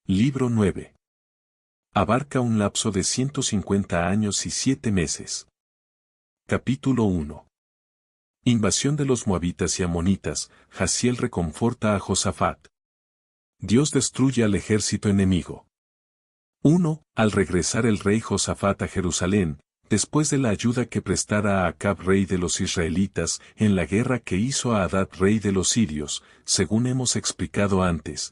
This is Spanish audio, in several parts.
Libro 9. Abarca un lapso de 150 años y 7 meses. Capítulo 1. Invasión de los moabitas y amonitas. Jaziel reconforta a Josafat. Dios destruye al ejército enemigo. 1. Al regresar el rey Josafat a Jerusalén, después de la ayuda que prestara a Acab rey de los israelitas en la guerra que hizo a Hadad rey de los sirios, según hemos explicado antes,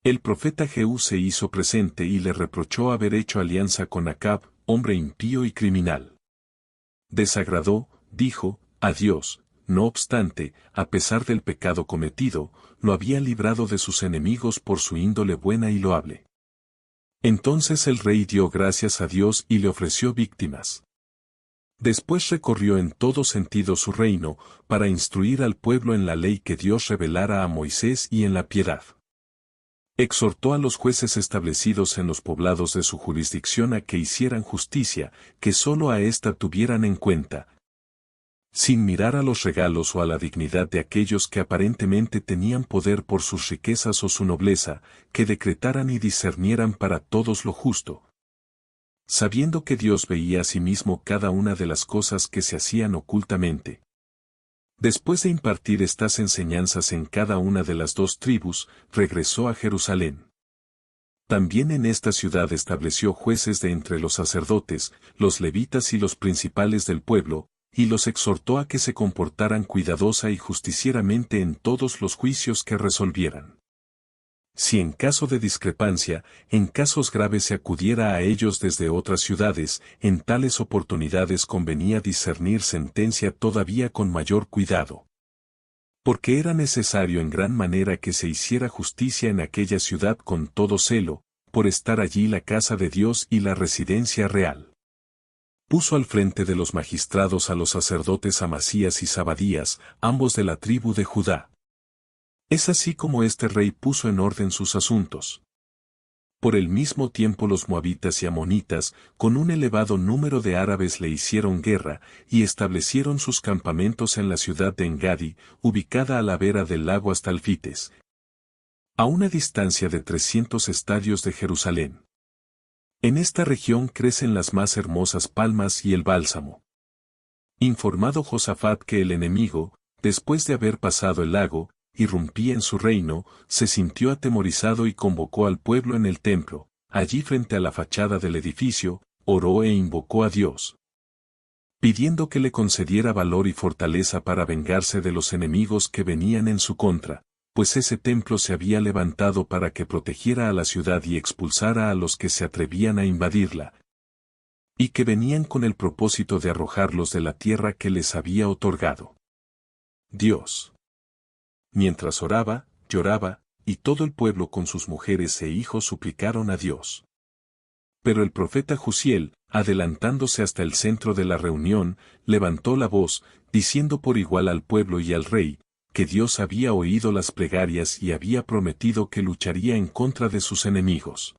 el profeta Jehú se hizo presente y le reprochó haber hecho alianza con Acab, hombre impío y criminal. Desagradó, dijo, a Dios, no obstante, a pesar del pecado cometido, lo había librado de sus enemigos por su índole buena y loable. Entonces el rey dio gracias a Dios y le ofreció víctimas. Después recorrió en todo sentido su reino, para instruir al pueblo en la ley que Dios revelara a Moisés y en la piedad. Exhortó a los jueces establecidos en los poblados de su jurisdicción a que hicieran justicia, que sólo a ésta tuvieran en cuenta, sin mirar a los regalos o a la dignidad de aquellos que aparentemente tenían poder por sus riquezas o su nobleza, que decretaran y discernieran para todos lo justo, sabiendo que Dios veía a sí mismo cada una de las cosas que se hacían ocultamente. Después de impartir estas enseñanzas en cada una de las 2 tribus, regresó a Jerusalén. También en esta ciudad estableció jueces de entre los sacerdotes, los levitas y los principales del pueblo, y los exhortó a que se comportaran cuidadosa y justicieramente en todos los juicios que resolvieran. Si en caso de discrepancia, en casos graves se acudiera a ellos desde otras ciudades, en tales oportunidades convenía discernir sentencia todavía con mayor cuidado. Porque era necesario en gran manera que se hiciera justicia en aquella ciudad con todo celo, por estar allí la casa de Dios y la residencia real. Puso al frente de los magistrados a los sacerdotes Amasías y Zabadías, ambos de la tribu de Judá. Es así como este rey puso en orden sus asuntos. Por el mismo tiempo los moabitas y amonitas, con un elevado número de árabes le hicieron guerra, y establecieron sus campamentos en la ciudad de Engadi, ubicada a la vera del lago Astalfites, a una distancia de 300 estadios de Jerusalén. En esta región crecen las más hermosas palmas y el bálsamo. Informado Josafat que el enemigo, después de haber pasado el lago, irrumpía en su reino, se sintió atemorizado y convocó al pueblo en el templo, allí frente a la fachada del edificio, oró e invocó a Dios, pidiendo que le concediera valor y fortaleza para vengarse de los enemigos que venían en su contra, pues ese templo se había levantado para que protegiera a la ciudad y expulsara a los que se atrevían a invadirla, y que venían con el propósito de arrojarlos de la tierra que les había otorgado Dios. Mientras oraba, lloraba, y todo el pueblo con sus mujeres e hijos suplicaron a Dios. Pero el profeta Jaziel, adelantándose hasta el centro de la reunión, levantó la voz, diciendo por igual al pueblo y al rey, que Dios había oído las plegarias y había prometido que lucharía en contra de sus enemigos.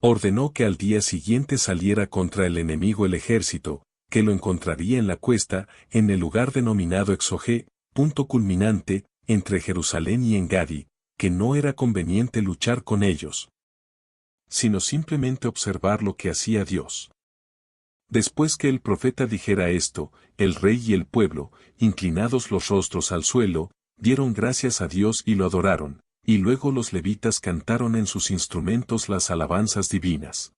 Ordenó que al día siguiente saliera contra el enemigo el ejército, que lo encontraría en la cuesta, en el lugar denominado Exogé, punto culminante, entre Jerusalén y Engadi, que no era conveniente luchar con ellos, sino simplemente observar lo que hacía Dios. Después que el profeta dijera esto, el rey y el pueblo, inclinados los rostros al suelo, dieron gracias a Dios y lo adoraron, y luego los levitas cantaron en sus instrumentos las alabanzas divinas.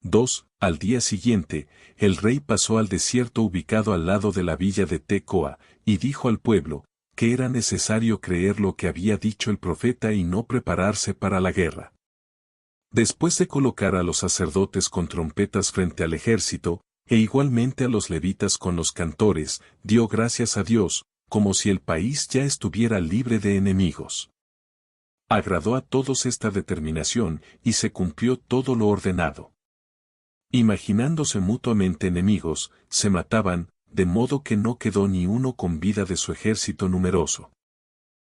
2. Al día siguiente, el rey pasó al desierto ubicado al lado de la villa de Tecoa, y dijo al pueblo, que era necesario creer lo que había dicho el profeta y no prepararse para la guerra. Después de colocar a los sacerdotes con trompetas frente al ejército, e igualmente a los levitas con los cantores, dio gracias a Dios, como si el país ya estuviera libre de enemigos. Agradó a todos esta determinación, y se cumplió todo lo ordenado. Imaginándose mutuamente enemigos, se mataban, de modo que no quedó ni uno con vida de su ejército numeroso.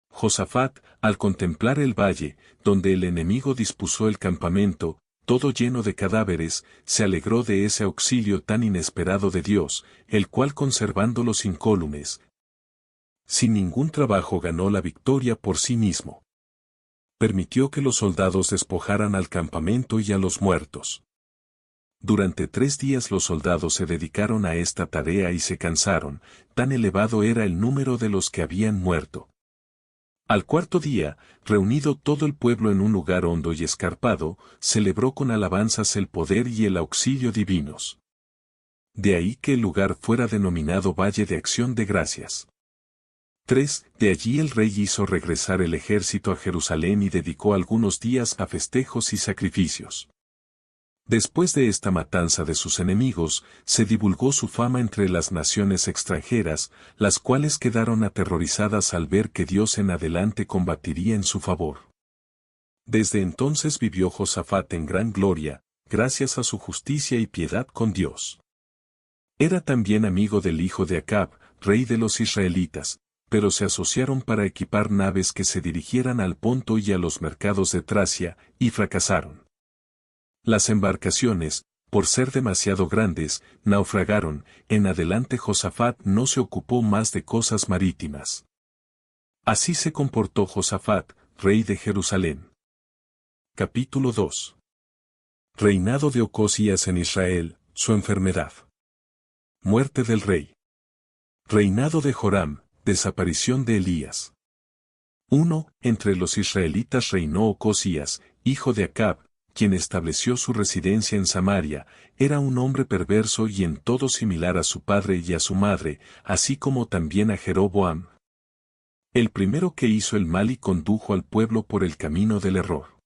Josafat, al contemplar el valle, donde el enemigo dispuso el campamento, todo lleno de cadáveres, se alegró de ese auxilio tan inesperado de Dios, el cual conservándolos incólumes, sin ningún trabajo ganó la victoria por sí mismo. Permitió que los soldados despojaran al campamento y a los muertos. Durante 3 días los soldados se dedicaron a esta tarea y se cansaron, tan elevado era el número de los que habían muerto. Al 4.º día, reunido todo el pueblo en un lugar hondo y escarpado, celebró con alabanzas el poder y el auxilio divinos. De ahí que el lugar fuera denominado Valle de Acción de Gracias. 3. De allí el rey hizo regresar el ejército a Jerusalén y dedicó algunos días a festejos y sacrificios. Después de esta matanza de sus enemigos, se divulgó su fama entre las naciones extranjeras, las cuales quedaron aterrorizadas al ver que Dios en adelante combatiría en su favor. Desde entonces vivió Josafat en gran gloria, gracias a su justicia y piedad con Dios. Era también amigo del hijo de Acab, rey de los israelitas, pero se asociaron para equipar naves que se dirigieran al Ponto y a los mercados de Tracia, y fracasaron. Las embarcaciones, por ser demasiado grandes, naufragaron. En adelante Josafat no se ocupó más de cosas marítimas. Así se comportó Josafat, rey de Jerusalén. Capítulo 2. Reinado de Ocosías en Israel, su enfermedad. Muerte del rey. Reinado de Joram, desaparición de Elías. 1. Entre los israelitas reinó Ocosías, hijo de Acab, quien estableció su residencia en Samaria. Era un hombre perverso y en todo similar a su padre y a su madre, así como también a Jeroboam. El primero que hizo el mal y condujo al pueblo por el camino del error.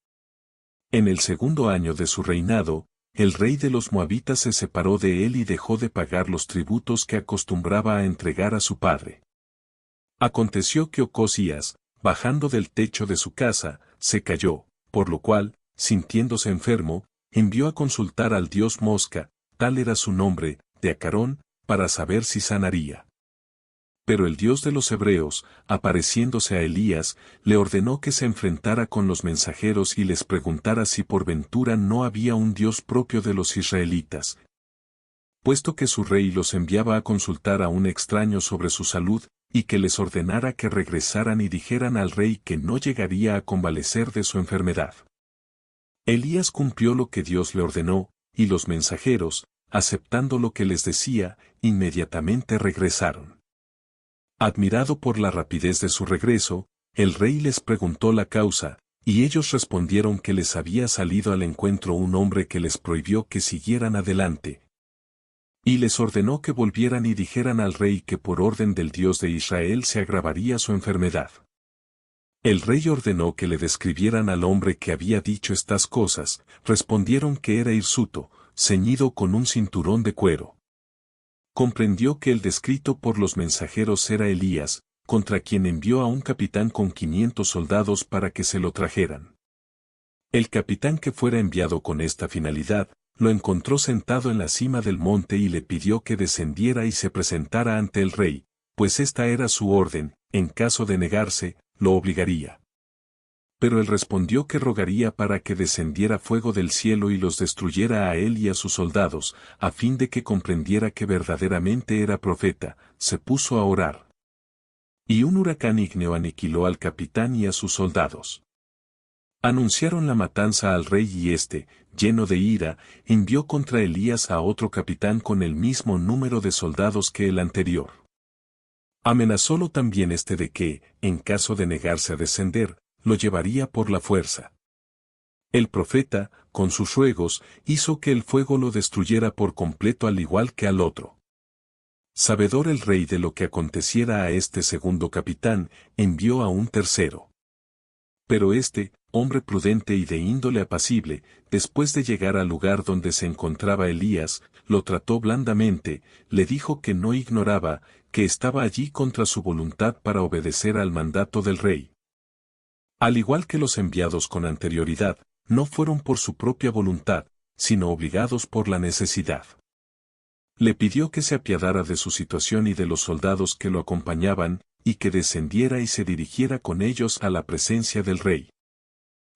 En el 2.º año de su reinado, el rey de los moabitas se separó de él y dejó de pagar los tributos que acostumbraba a entregar a su padre. Aconteció que Ocosías, bajando del techo de su casa, se cayó, por lo cual, sintiéndose enfermo, envió a consultar al dios Mosca, tal era su nombre, de Acarón, para saber si sanaría. Pero el Dios de los hebreos, apareciéndose a Elías, le ordenó que se enfrentara con los mensajeros y les preguntara si por ventura no había un Dios propio de los israelitas. Puesto que su rey los enviaba a consultar a un extraño sobre su salud, y que les ordenara que regresaran y dijeran al rey que no llegaría a convalecer de su enfermedad. Elías cumplió lo que Dios le ordenó, y los mensajeros, aceptando lo que les decía, inmediatamente regresaron. Admirado por la rapidez de su regreso, el rey les preguntó la causa, y ellos respondieron que les había salido al encuentro un hombre que les prohibió que siguieran adelante. Y les ordenó que volvieran y dijeran al rey que por orden del Dios de Israel se agravaría su enfermedad. El rey ordenó que le describieran al hombre que había dicho estas cosas. Respondieron que era hirsuto, ceñido con un cinturón de cuero. Comprendió que el descrito por los mensajeros era Elías, contra quien envió a un capitán con 500 soldados para que se lo trajeran. El capitán que fuera enviado con esta finalidad, lo encontró sentado en la cima del monte y le pidió que descendiera y se presentara ante el rey, pues esta era su orden. En caso de negarse, lo obligaría. Pero él respondió que rogaría para que descendiera fuego del cielo y los destruyera a él y a sus soldados, a fin de que comprendiera que verdaderamente era profeta. Se puso a orar. Y un huracán ígneo aniquiló al capitán y a sus soldados. Anunciaron la matanza al rey y éste, lleno de ira, envió contra Elías a otro capitán con el mismo número de soldados que el anterior. Amenazólo también este de que, en caso de negarse a descender, lo llevaría por la fuerza. El profeta, con sus ruegos, hizo que el fuego lo destruyera por completo al igual que al otro. Sabedor el rey de lo que aconteciera a este segundo capitán, envió a un tercero. Pero este, hombre prudente y de índole apacible, después de llegar al lugar donde se encontraba Elías, lo trató blandamente, le dijo que no ignoraba, que estaba allí contra su voluntad para obedecer al mandato del rey. Al igual que los enviados con anterioridad, no fueron por su propia voluntad, sino obligados por la necesidad. Le pidió que se apiadara de su situación y de los soldados que lo acompañaban, y que descendiera y se dirigiera con ellos a la presencia del rey.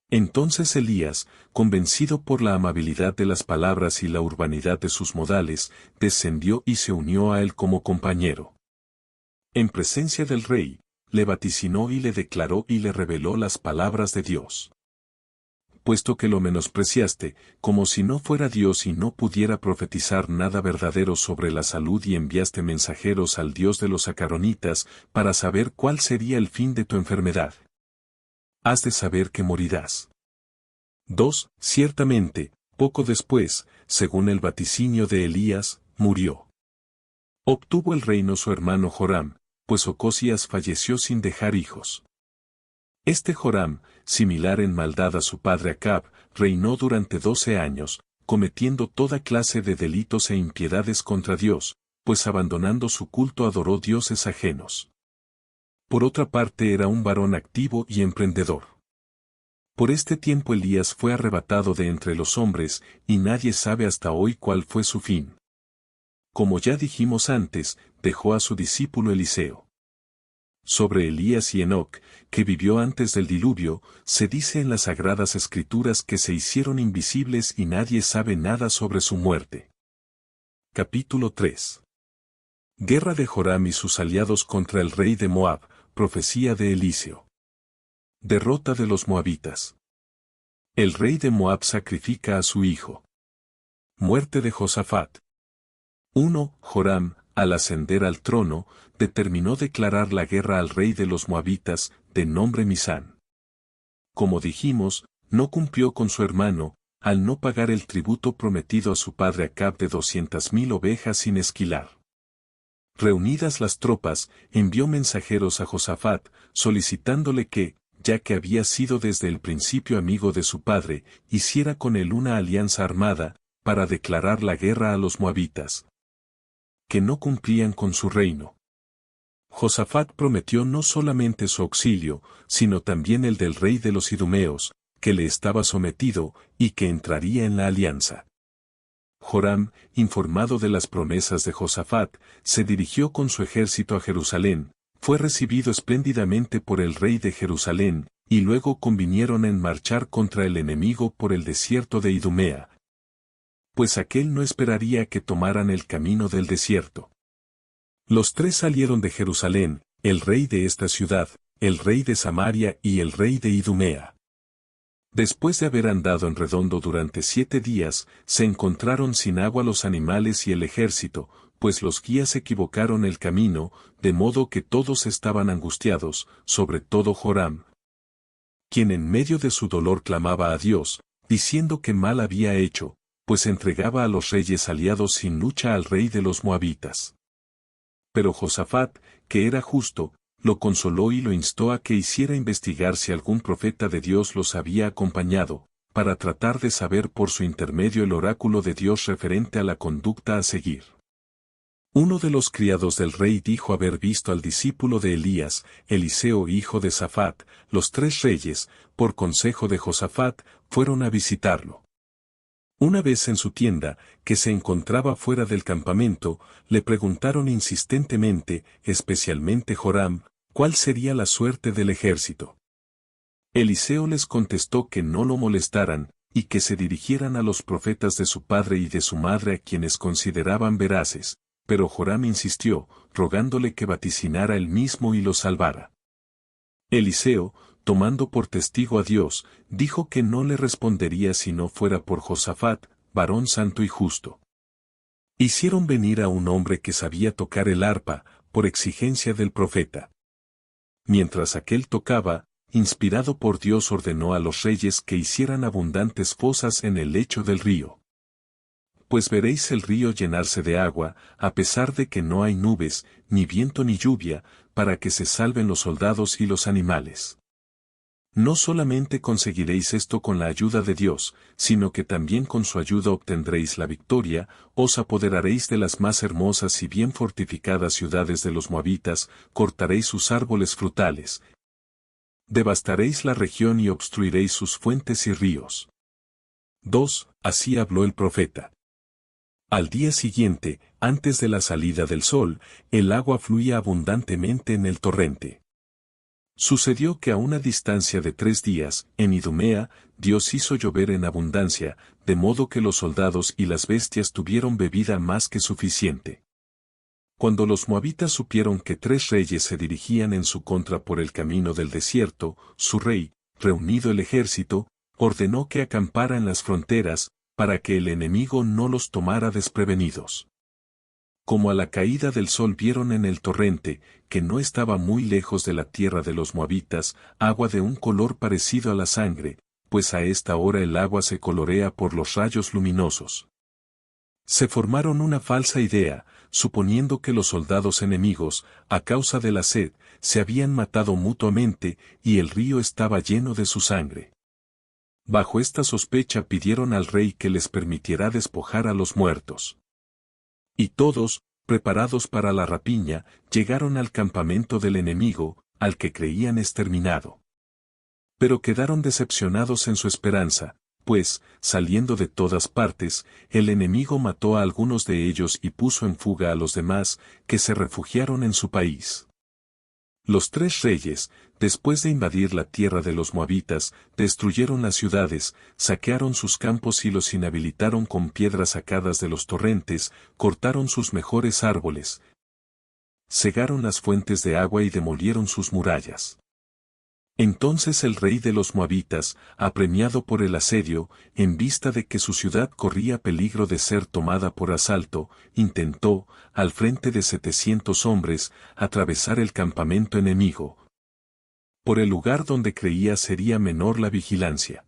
Entonces Elías, convencido por la amabilidad de las palabras y la urbanidad de sus modales, descendió y se unió a él como compañero. En presencia del rey, le vaticinó y le declaró y le reveló las palabras de Dios. Puesto que lo menospreciaste, como si no fuera Dios y no pudiera profetizar nada verdadero sobre la salud, y enviaste mensajeros al Dios de los acaronitas, para saber cuál sería el fin de tu enfermedad. Has de saber que morirás. 2. Ciertamente, poco después, según el vaticinio de Elías, murió. Obtuvo el reino su hermano Joram, pues Ocosías falleció sin dejar hijos. Este Joram, similar en maldad a su padre Acab, reinó durante 12 años, cometiendo toda clase de delitos e impiedades contra Dios, pues abandonando su culto adoró dioses ajenos. Por otra parte era un varón activo y emprendedor. Por este tiempo Elías fue arrebatado de entre los hombres, y nadie sabe hasta hoy cuál fue su fin. Como ya dijimos antes, dejó a su discípulo Eliseo. Sobre Elías y Enoc, que vivió antes del diluvio, se dice en las Sagradas Escrituras que se hicieron invisibles y nadie sabe nada sobre su muerte. Capítulo 3. Guerra de Joram y sus aliados contra el rey de Moab, profecía de Eliseo. Derrota de los moabitas. El rey de Moab sacrifica a su hijo. Muerte de Josafat. 1. Joram, al ascender al trono, determinó declarar la guerra al rey de los moabitas, de nombre Misán. Como dijimos, no cumplió con su hermano, al no pagar el tributo prometido a su padre Acab de 200,000 ovejas sin esquilar. Reunidas las tropas, envió mensajeros a Josafat, solicitándole que, ya que había sido desde el principio amigo de su padre, hiciera con él una alianza armada, para declarar la guerra a los moabitas, que no cumplían con su reino. Josafat prometió no solamente su auxilio, sino también el del rey de los idumeos, que le estaba sometido, y que entraría en la alianza. Joram, informado de las promesas de Josafat, se dirigió con su ejército a Jerusalén, fue recibido espléndidamente por el rey de Jerusalén, y luego convinieron en marchar contra el enemigo por el desierto de Idumea, pues aquél no esperaría que tomaran el camino del desierto. Los tres salieron de Jerusalén, el rey de esta ciudad, el rey de Samaria y el rey de Idumea. Después de haber andado en redondo durante 7 días, se encontraron sin agua los animales y el ejército, pues los guías equivocaron el camino, de modo que todos estaban angustiados, sobre todo Joram, quien en medio de su dolor clamaba a Dios, diciendo que mal había hecho, pues entregaba a los reyes aliados sin lucha al rey de los moabitas. Pero Josafat, que era justo, lo consoló y lo instó a que hiciera investigar si algún profeta de Dios los había acompañado, para tratar de saber por su intermedio el oráculo de Dios referente a la conducta a seguir. Uno de los criados del rey dijo haber visto al discípulo de Elías, Eliseo hijo de Safat. Los 3 reyes, por consejo de Josafat, fueron a visitarlo. Una vez en su tienda, que se encontraba fuera del campamento, le preguntaron insistentemente, especialmente Joram, cuál sería la suerte del ejército. Eliseo les contestó que no lo molestaran, y que se dirigieran a los profetas de su padre y de su madre a quienes consideraban veraces, pero Joram insistió, rogándole que vaticinara él mismo y lo salvara. Eliseo, tomando por testigo a Dios, dijo que no le respondería si no fuera por Josafat, varón santo y justo. Hicieron venir a un hombre que sabía tocar el arpa, por exigencia del profeta. Mientras aquél tocaba, inspirado por Dios ordenó a los reyes que hicieran abundantes fosas en el lecho del río. Pues veréis el río llenarse de agua, a pesar de que no hay nubes, ni viento ni lluvia, para que se salven los soldados y los animales. No solamente conseguiréis esto con la ayuda de Dios, sino que también con su ayuda obtendréis la victoria, os apoderaréis de las más hermosas y bien fortificadas ciudades de los moabitas, cortaréis sus árboles frutales, devastaréis la región y obstruiréis sus fuentes y ríos. 2. Así habló el profeta. Al día siguiente, antes de la salida del sol, el agua fluía abundantemente en el torrente. Sucedió que a una distancia de 3 días, en Idumea, Dios hizo llover en abundancia, de modo que los soldados y las bestias tuvieron bebida más que suficiente. Cuando los moabitas supieron que 3 reyes se dirigían en su contra por el camino del desierto, su rey, reunido el ejército, ordenó que acampara en las fronteras, para que el enemigo no los tomara desprevenidos. Como a la caída del sol vieron en el torrente, que no estaba muy lejos de la tierra de los moabitas, agua de un color parecido a la sangre, pues a esta hora el agua se colorea por los rayos luminosos. Se formaron una falsa idea, suponiendo que los soldados enemigos, a causa de la sed, se habían matado mutuamente, y el río estaba lleno de su sangre. Bajo esta sospecha pidieron al rey que les permitiera despojar a los muertos. Y todos, preparados para la rapiña, llegaron al campamento del enemigo, al que creían exterminado. Pero quedaron decepcionados en su esperanza, pues, saliendo de todas partes, el enemigo mató a algunos de ellos y puso en fuga a los demás, que se refugiaron en su país. Los 3 reyes, después de invadir la tierra de los moabitas, destruyeron las ciudades, saquearon sus campos y los inhabilitaron con piedras sacadas de los torrentes, cortaron sus mejores árboles, cegaron las fuentes de agua y demolieron sus murallas. Entonces el rey de los moabitas, apremiado por el asedio, en vista de que su ciudad corría peligro de ser tomada por asalto, intentó, al frente de 700 hombres, atravesar el campamento enemigo, por el lugar donde creía sería menor la vigilancia.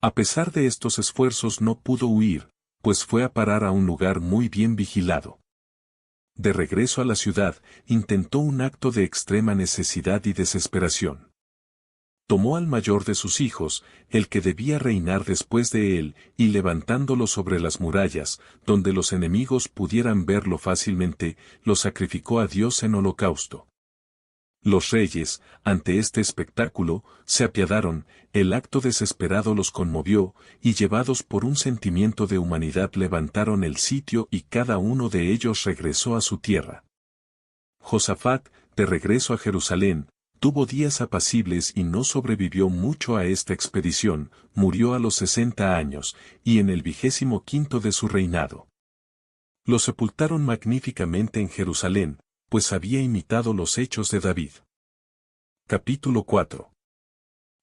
A pesar de estos esfuerzos no pudo huir, pues fue a parar a un lugar muy bien vigilado. De regreso a la ciudad, intentó un acto de extrema necesidad y desesperación. Tomó al mayor de sus hijos, el que debía reinar después de él, y levantándolo sobre las murallas, donde los enemigos pudieran verlo fácilmente, lo sacrificó a Dios en holocausto. Los reyes, ante este espectáculo, se apiadaron, el acto desesperado los conmovió, y llevados por un sentimiento de humanidad levantaron el sitio y cada uno de ellos regresó a su tierra. Josafat, de regreso a Jerusalén, tuvo días apacibles y no sobrevivió mucho a esta expedición, murió a los 60 años, y en el 25º de su reinado. Lo sepultaron magníficamente en Jerusalén, pues había imitado los hechos de David. Capítulo 4.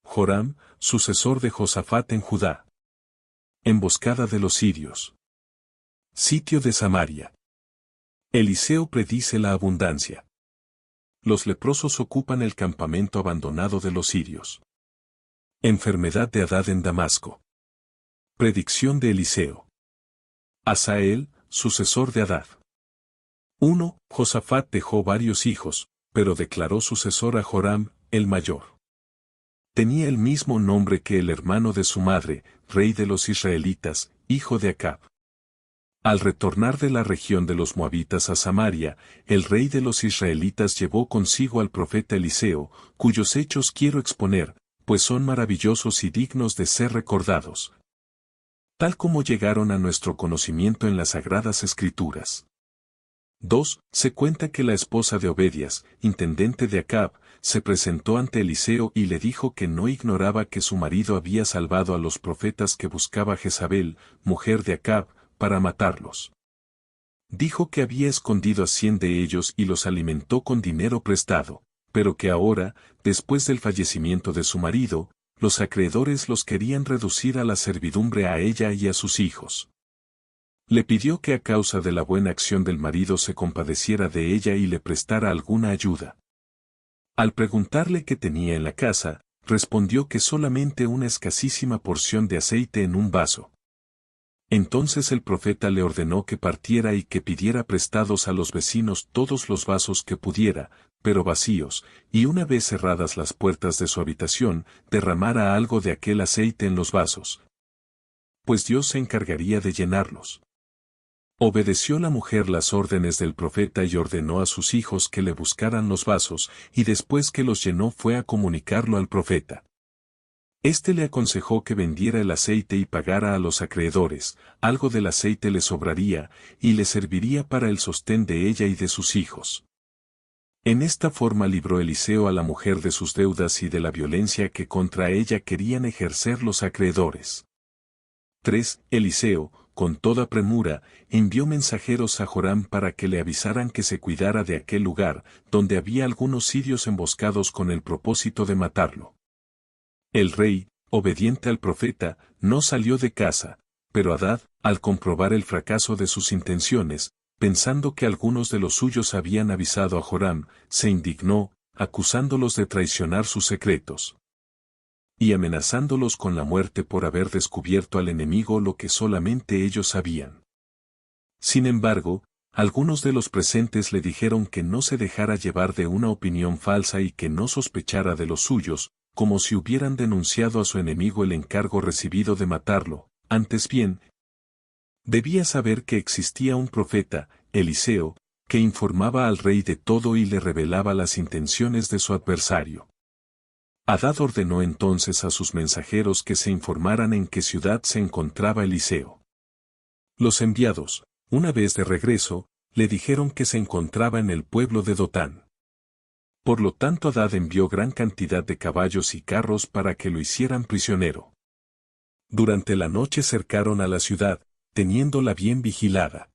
Joram, sucesor de Josafat en Judá. Emboscada de los sirios. Sitio de Samaria. Eliseo predice la abundancia. Los leprosos ocupan el campamento abandonado de los sirios. Enfermedad de Hadad en Damasco. Predicción de Eliseo. Asael, sucesor de Hadad. 1. Josafat dejó varios hijos, pero declaró sucesor a Joram, el mayor. Tenía el mismo nombre que el hermano de su madre, rey de los israelitas, hijo de Acab. Al retornar de la región de los moabitas a Samaria, el rey de los israelitas llevó consigo al profeta Eliseo, cuyos hechos quiero exponer, pues son maravillosos y dignos de ser recordados, tal como llegaron a nuestro conocimiento en las Sagradas Escrituras. 2. Se cuenta que la esposa de Obedias, intendente de Acab, se presentó ante Eliseo y le dijo que no ignoraba que su marido había salvado a los profetas que buscaba Jezabel, mujer de Acab, para matarlos. Dijo que había escondido a 100 de ellos y los alimentó con dinero prestado, pero que ahora, después del fallecimiento de su marido, los acreedores los querían reducir a la servidumbre a ella y a sus hijos. Le pidió que a causa de la buena acción del marido se compadeciera de ella y le prestara alguna ayuda. Al preguntarle qué tenía en la casa, respondió que solamente una escasísima porción de aceite en un vaso. Entonces el profeta le ordenó que partiera y que pidiera prestados a los vecinos todos los vasos que pudiera, pero vacíos, y una vez cerradas las puertas de su habitación, derramara algo de aquel aceite en los vasos, pues Dios se encargaría de llenarlos. Obedeció la mujer las órdenes del profeta y ordenó a sus hijos que le buscaran los vasos, y después que los llenó fue a comunicarlo al profeta. Este le aconsejó que vendiera el aceite y pagara a los acreedores, algo del aceite le sobraría, y le serviría para el sostén de ella y de sus hijos. En esta forma libró Eliseo a la mujer de sus deudas y de la violencia que contra ella querían ejercer los acreedores. 3. Eliseo, con toda premura, envió mensajeros a Joram para que le avisaran que se cuidara de aquel lugar, donde había algunos sirios emboscados con el propósito de matarlo. El rey, obediente al profeta, no salió de casa, pero Hadad, al comprobar el fracaso de sus intenciones, pensando que algunos de los suyos habían avisado a Joram, se indignó, acusándolos de traicionar sus secretos y amenazándolos con la muerte por haber descubierto al enemigo lo que solamente ellos sabían. Sin embargo, algunos de los presentes le dijeron que no se dejara llevar de una opinión falsa y que no sospechara de los suyos, como si hubieran denunciado a su enemigo el encargo recibido de matarlo. Antes bien, debía saber que existía un profeta, Eliseo, que informaba al rey de todo y le revelaba las intenciones de su adversario. Hadad ordenó entonces a sus mensajeros que se informaran en qué ciudad se encontraba Eliseo. Los enviados, una vez de regreso, le dijeron que se encontraba en el pueblo de Dotán. Por lo tanto Hadad envió gran cantidad de caballos y carros para que lo hicieran prisionero. Durante la noche cercaron a la ciudad, teniéndola bien vigilada.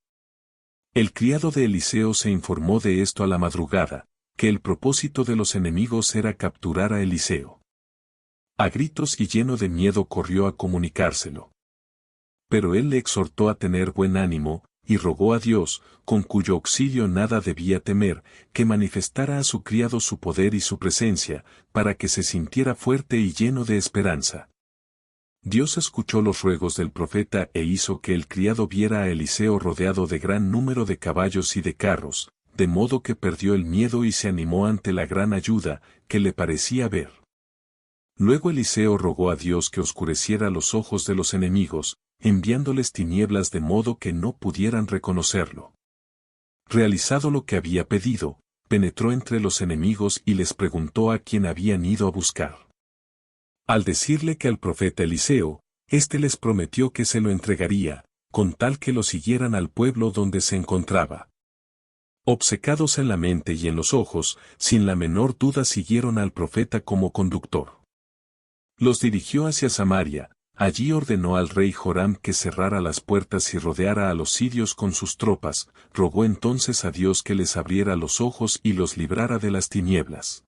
El criado de Eliseo se informó de esto a la madrugada, que el propósito de los enemigos era capturar a Eliseo. A gritos y lleno de miedo corrió a comunicárselo. Pero él le exhortó a tener buen ánimo, y rogó a Dios, con cuyo auxilio nada debía temer, que manifestara a su criado su poder y su presencia, para que se sintiera fuerte y lleno de esperanza. Dios escuchó los ruegos del profeta e hizo que el criado viera a Eliseo rodeado de gran número de caballos y de carros, de modo que perdió el miedo y se animó ante la gran ayuda que le parecía ver. Luego Eliseo rogó a Dios que oscureciera los ojos de los enemigos, enviándoles tinieblas de modo que no pudieran reconocerlo. Realizado lo que había pedido, penetró entre los enemigos y les preguntó a quién habían ido a buscar. Al decirle que al profeta Eliseo, éste les prometió que se lo entregaría, con tal que lo siguieran al pueblo donde se encontraba. Obcecados en la mente y en los ojos, sin la menor duda siguieron al profeta como conductor. Los dirigió hacia Samaria, allí ordenó al rey Joram que cerrara las puertas y rodeara a los sirios con sus tropas, rogó entonces a Dios que les abriera los ojos y los librara de las tinieblas.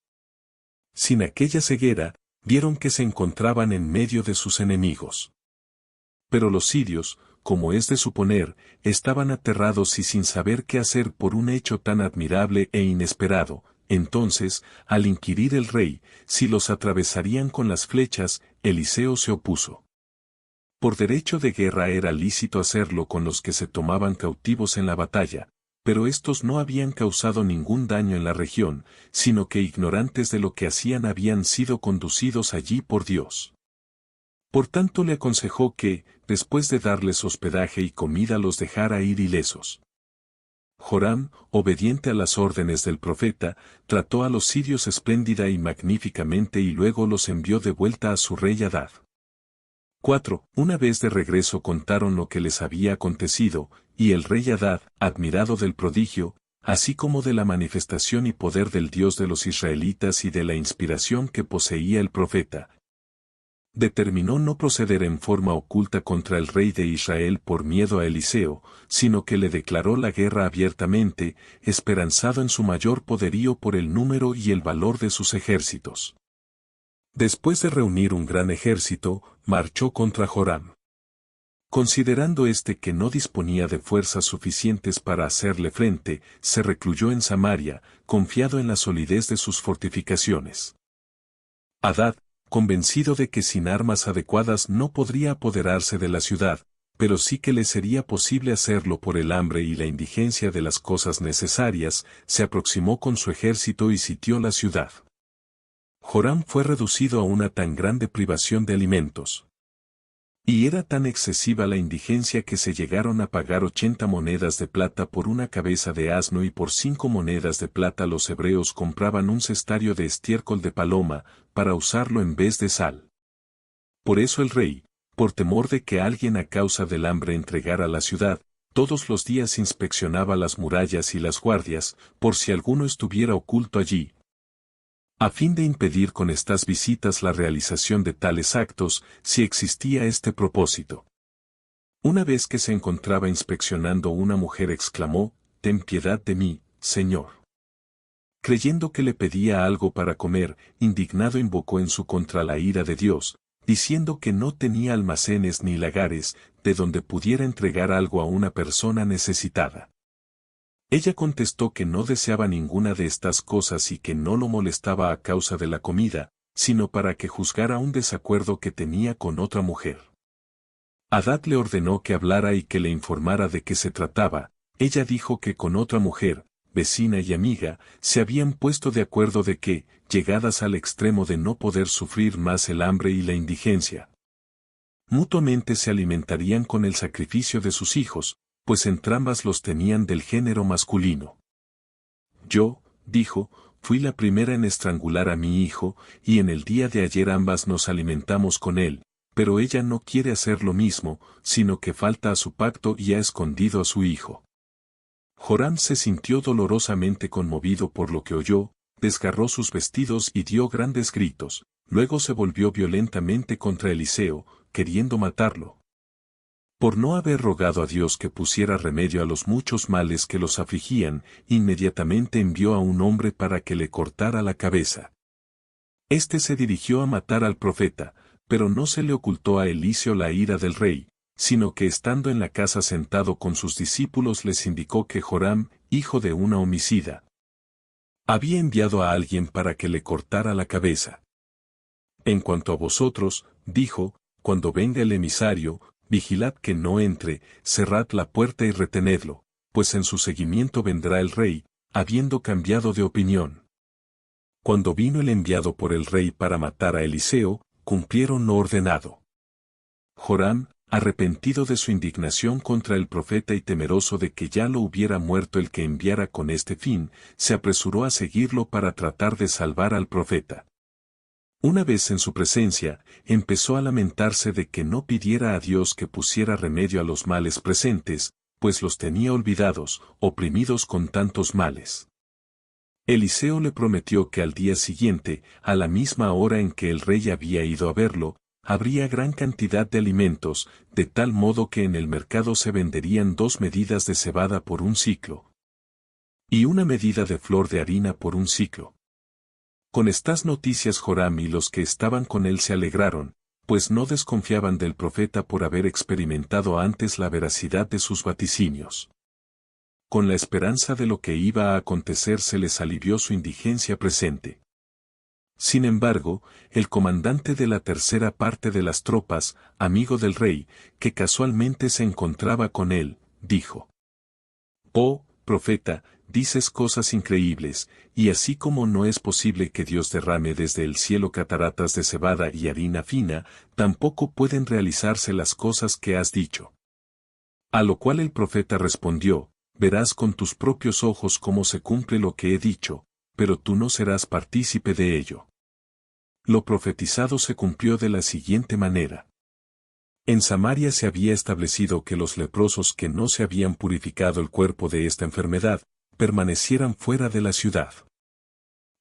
Sin aquella ceguera, vieron que se encontraban en medio de sus enemigos. Pero los sirios, como es de suponer, estaban aterrados y sin saber qué hacer por un hecho tan admirable e inesperado. Entonces, al inquirir el rey, si los atravesarían con las flechas, Eliseo se opuso. Por derecho de guerra era lícito hacerlo con los que se tomaban cautivos en la batalla, pero estos no habían causado ningún daño en la región, sino que ignorantes de lo que hacían habían sido conducidos allí por Dios. Por tanto le aconsejó que, después de darles hospedaje y comida, los dejara ir ilesos. Joram, obediente a las órdenes del profeta, trató a los sirios espléndida y magníficamente y luego los envió de vuelta a su rey Hadad. 4. Una vez de regreso contaron lo que les había acontecido, y el rey Hadad, admirado del prodigio, así como de la manifestación y poder del Dios de los israelitas y de la inspiración que poseía el profeta, determinó no proceder en forma oculta contra el rey de Israel por miedo a Eliseo, sino que le declaró la guerra abiertamente, esperanzado en su mayor poderío por el número y el valor de sus ejércitos. Después de reunir un gran ejército, marchó contra Joram. Considerando que no disponía de fuerzas suficientes para hacerle frente, se recluyó en Samaria, confiado en la solidez de sus fortificaciones. Hadad, convencido de que sin armas adecuadas no podría apoderarse de la ciudad, pero sí que le sería posible hacerlo por el hambre y la indigencia de las cosas necesarias, se aproximó con su ejército y sitió la ciudad. Joram fue reducido a una tan grande privación de alimentos. Y era tan excesiva la indigencia que se llegaron a pagar 80 monedas de plata por una cabeza de asno y por 5 monedas de plata los hebreos compraban un cestario de estiércol de paloma, para usarlo en vez de sal. Por eso el rey, por temor de que alguien a causa del hambre entregara la ciudad, todos los días inspeccionaba las murallas y las guardias, por si alguno estuviera oculto allí, a fin de impedir con estas visitas la realización de tales actos, si existía este propósito. Una vez que se encontraba inspeccionando una mujer exclamó, «Ten piedad de mí, Señor». Creyendo que le pedía algo para comer, indignado invocó en su contra la ira de Dios, diciendo que no tenía almacenes ni lagares, de donde pudiera entregar algo a una persona necesitada. Ella contestó que no deseaba ninguna de estas cosas y que no lo molestaba a causa de la comida, sino para que juzgara un desacuerdo que tenía con otra mujer. Hadad le ordenó que hablara y que le informara de qué se trataba. Ella dijo que con otra mujer, vecina y amiga, se habían puesto de acuerdo de que, llegadas al extremo de no poder sufrir más el hambre y la indigencia, mutuamente se alimentarían con el sacrificio de sus hijos, pues entrambas los tenían del género masculino. Yo, dijo, fui la primera en estrangular a mi hijo, y en el día de ayer ambas nos alimentamos con él, pero ella no quiere hacer lo mismo, sino que falta a su pacto y ha escondido a su hijo. Joram se sintió dolorosamente conmovido por lo que oyó, desgarró sus vestidos y dio grandes gritos, luego se volvió violentamente contra Eliseo, queriendo matarlo. Por no haber rogado a Dios que pusiera remedio a los muchos males que los afligían, inmediatamente envió a un hombre para que le cortara la cabeza. Este se dirigió a matar al profeta, pero no se le ocultó a Eliseo la ira del rey, sino que estando en la casa sentado con sus discípulos les indicó que Joram, hijo de una homicida, había enviado a alguien para que le cortara la cabeza. En cuanto a vosotros, dijo, cuando venga el emisario, vigilad que no entre, cerrad la puerta y retenedlo, pues en su seguimiento vendrá el rey, habiendo cambiado de opinión. Cuando vino el enviado por el rey para matar a Eliseo, cumplieron lo ordenado. Joram, arrepentido de su indignación contra el profeta y temeroso de que ya lo hubiera muerto el que enviara con este fin, se apresuró a seguirlo para tratar de salvar al profeta. Una vez en su presencia, empezó a lamentarse de que no pidiera a Dios que pusiera remedio a los males presentes, pues los tenía olvidados, oprimidos con tantos males. Eliseo le prometió que al día siguiente, a la misma hora en que el rey había ido a verlo, habría gran cantidad de alimentos, de tal modo que en el mercado se venderían 2 medidas de cebada por un siclo, y 1 medida de flor de harina por un siclo. Con estas noticias Joram y los que estaban con él se alegraron, pues no desconfiaban del profeta por haber experimentado antes la veracidad de sus vaticinios. Con la esperanza de lo que iba a acontecer se les alivió su indigencia presente. Sin embargo, el comandante de la tercera parte de las tropas, amigo del rey, que casualmente se encontraba con él, dijo: «Oh, profeta, dices cosas increíbles, y así como no es posible que Dios derrame desde el cielo cataratas de cebada y harina fina, tampoco pueden realizarse las cosas que has dicho». A lo cual el profeta respondió: «Verás con tus propios ojos cómo se cumple lo que he dicho, pero tú no serás partícipe de ello». Lo profetizado se cumplió de la siguiente manera. En Samaria se había establecido que los leprosos que no se habían purificado el cuerpo de esta enfermedad, permanecieran fuera de la ciudad.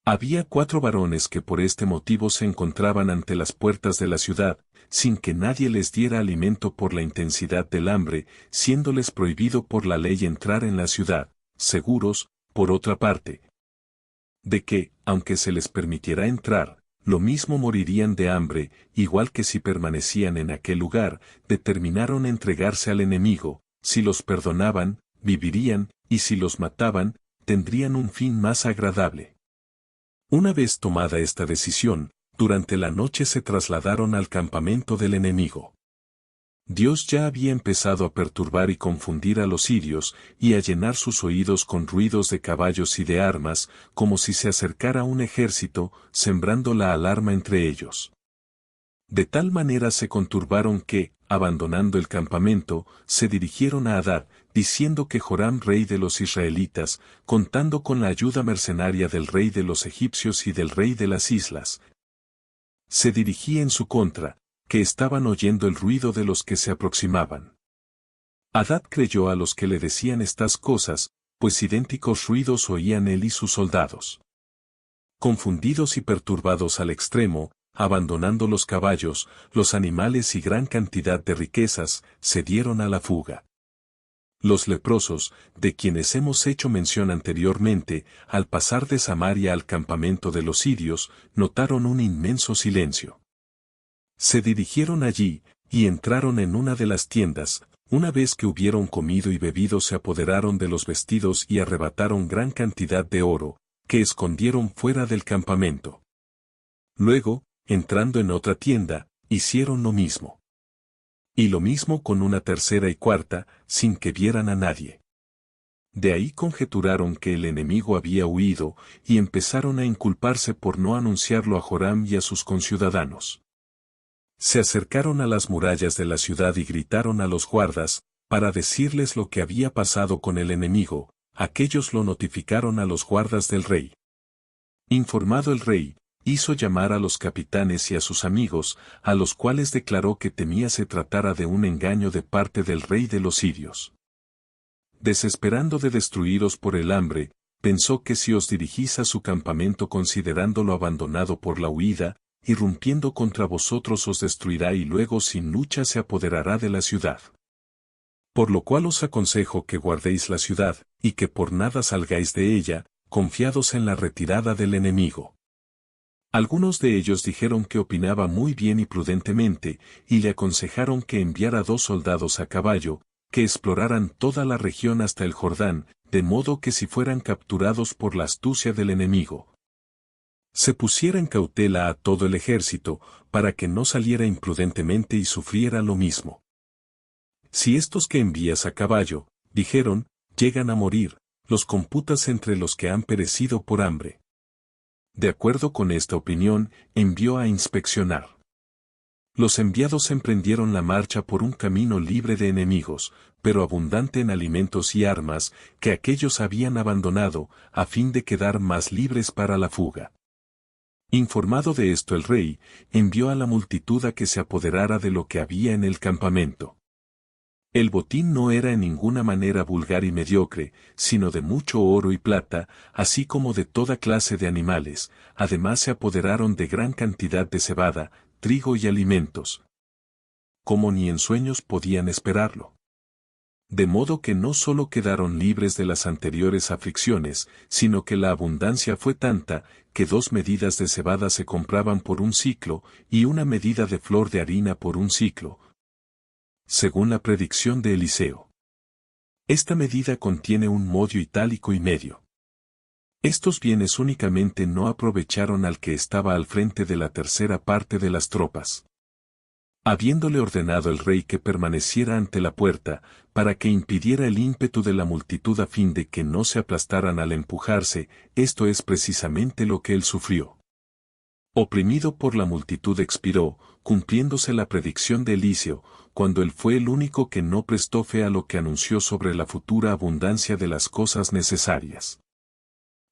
Había 4 varones que por este motivo se encontraban ante las puertas de la ciudad, sin que nadie les diera alimento por la intensidad del hambre, siéndoles prohibido por la ley entrar en la ciudad, seguros, por otra parte, de que, aunque se les permitiera entrar, lo mismo morirían de hambre, igual que si permanecían en aquel lugar. Determinaron entregarse al enemigo, si los perdonaban, vivirían, y si los mataban, tendrían un fin más agradable. Una vez tomada esta decisión, durante la noche se trasladaron al campamento del enemigo. Dios ya había empezado a perturbar y confundir a los sirios, y a llenar sus oídos con ruidos de caballos y de armas, como si se acercara un ejército, sembrando la alarma entre ellos. De tal manera se conturbaron que, abandonando el campamento, se dirigieron a Hadad, diciendo que Joram, rey de los israelitas, contando con la ayuda mercenaria del rey de los egipcios y del rey de las islas, se dirigía en su contra, que estaban oyendo el ruido de los que se aproximaban. Hadad creyó a los que le decían estas cosas, pues idénticos ruidos oían él y sus soldados. Confundidos y perturbados al extremo, abandonando los caballos, los animales y gran cantidad de riquezas, se dieron a la fuga. Los leprosos, de quienes hemos hecho mención anteriormente, al pasar de Samaria al campamento de los sirios, notaron un inmenso silencio. Se dirigieron allí, y entraron en una de las tiendas. Una vez que hubieron comido y bebido se apoderaron de los vestidos y arrebataron gran cantidad de oro, que escondieron fuera del campamento. Luego, entrando en otra tienda, hicieron lo mismo. Y lo mismo con una tercera y cuarta, sin que vieran a nadie. De ahí conjeturaron que el enemigo había huido, y empezaron a inculparse por no anunciarlo a Joram y a sus conciudadanos. Se acercaron a las murallas de la ciudad y gritaron a los guardas, para decirles lo que había pasado con el enemigo. Aquellos lo notificaron a los guardas del rey. Informado el rey, hizo llamar a los capitanes y a sus amigos, a los cuales declaró que temía se tratara de un engaño de parte del rey de los sirios. Desesperando de destruiros por el hambre, pensó que si os dirigís a su campamento considerándolo abandonado por la huida, irrumpiendo contra vosotros os destruirá y luego sin lucha se apoderará de la ciudad. Por lo cual os aconsejo que guardéis la ciudad, y que por nada salgáis de ella, confiados en la retirada del enemigo. Algunos de ellos dijeron que opinaba muy bien y prudentemente, y le aconsejaron que enviara 2 soldados a caballo, que exploraran toda la región hasta el Jordán, de modo que si fueran capturados por la astucia del enemigo, se pusiera en cautela a todo el ejército, para que no saliera imprudentemente y sufriera lo mismo. Si estos que envías a caballo, dijeron, llegan a morir, los computas entre los que han perecido por hambre. De acuerdo con esta opinión, envió a inspeccionar. Los enviados emprendieron la marcha por un camino libre de enemigos, pero abundante en alimentos y armas, que aquellos habían abandonado, a fin de quedar más libres para la fuga. Informado de esto el rey, envió a la multitud a que se apoderara de lo que había en el campamento. El botín no era en ninguna manera vulgar y mediocre, sino de mucho oro y plata, así como de toda clase de animales. Además se apoderaron de gran cantidad de cebada, trigo y alimentos, como ni en sueños podían esperarlo. De modo que no solo quedaron libres de las anteriores aflicciones, sino que la abundancia fue tanta, que 2 medidas de cebada se compraban por un siclo, y una medida de flor de harina por un siclo, según la predicción de Eliseo. Esta medida contiene un modio itálico y medio. Estos bienes únicamente no aprovecharon al que estaba al frente de la tercera parte de las tropas. Habiéndole ordenado el rey que permaneciera ante la puerta, para que impidiera el ímpetu de la multitud a fin de que no se aplastaran al empujarse, esto es precisamente lo que él sufrió. Oprimido por la multitud expiró, cumpliéndose la predicción de Eliseo, cuando él fue el único que no prestó fe a lo que anunció sobre la futura abundancia de las cosas necesarias.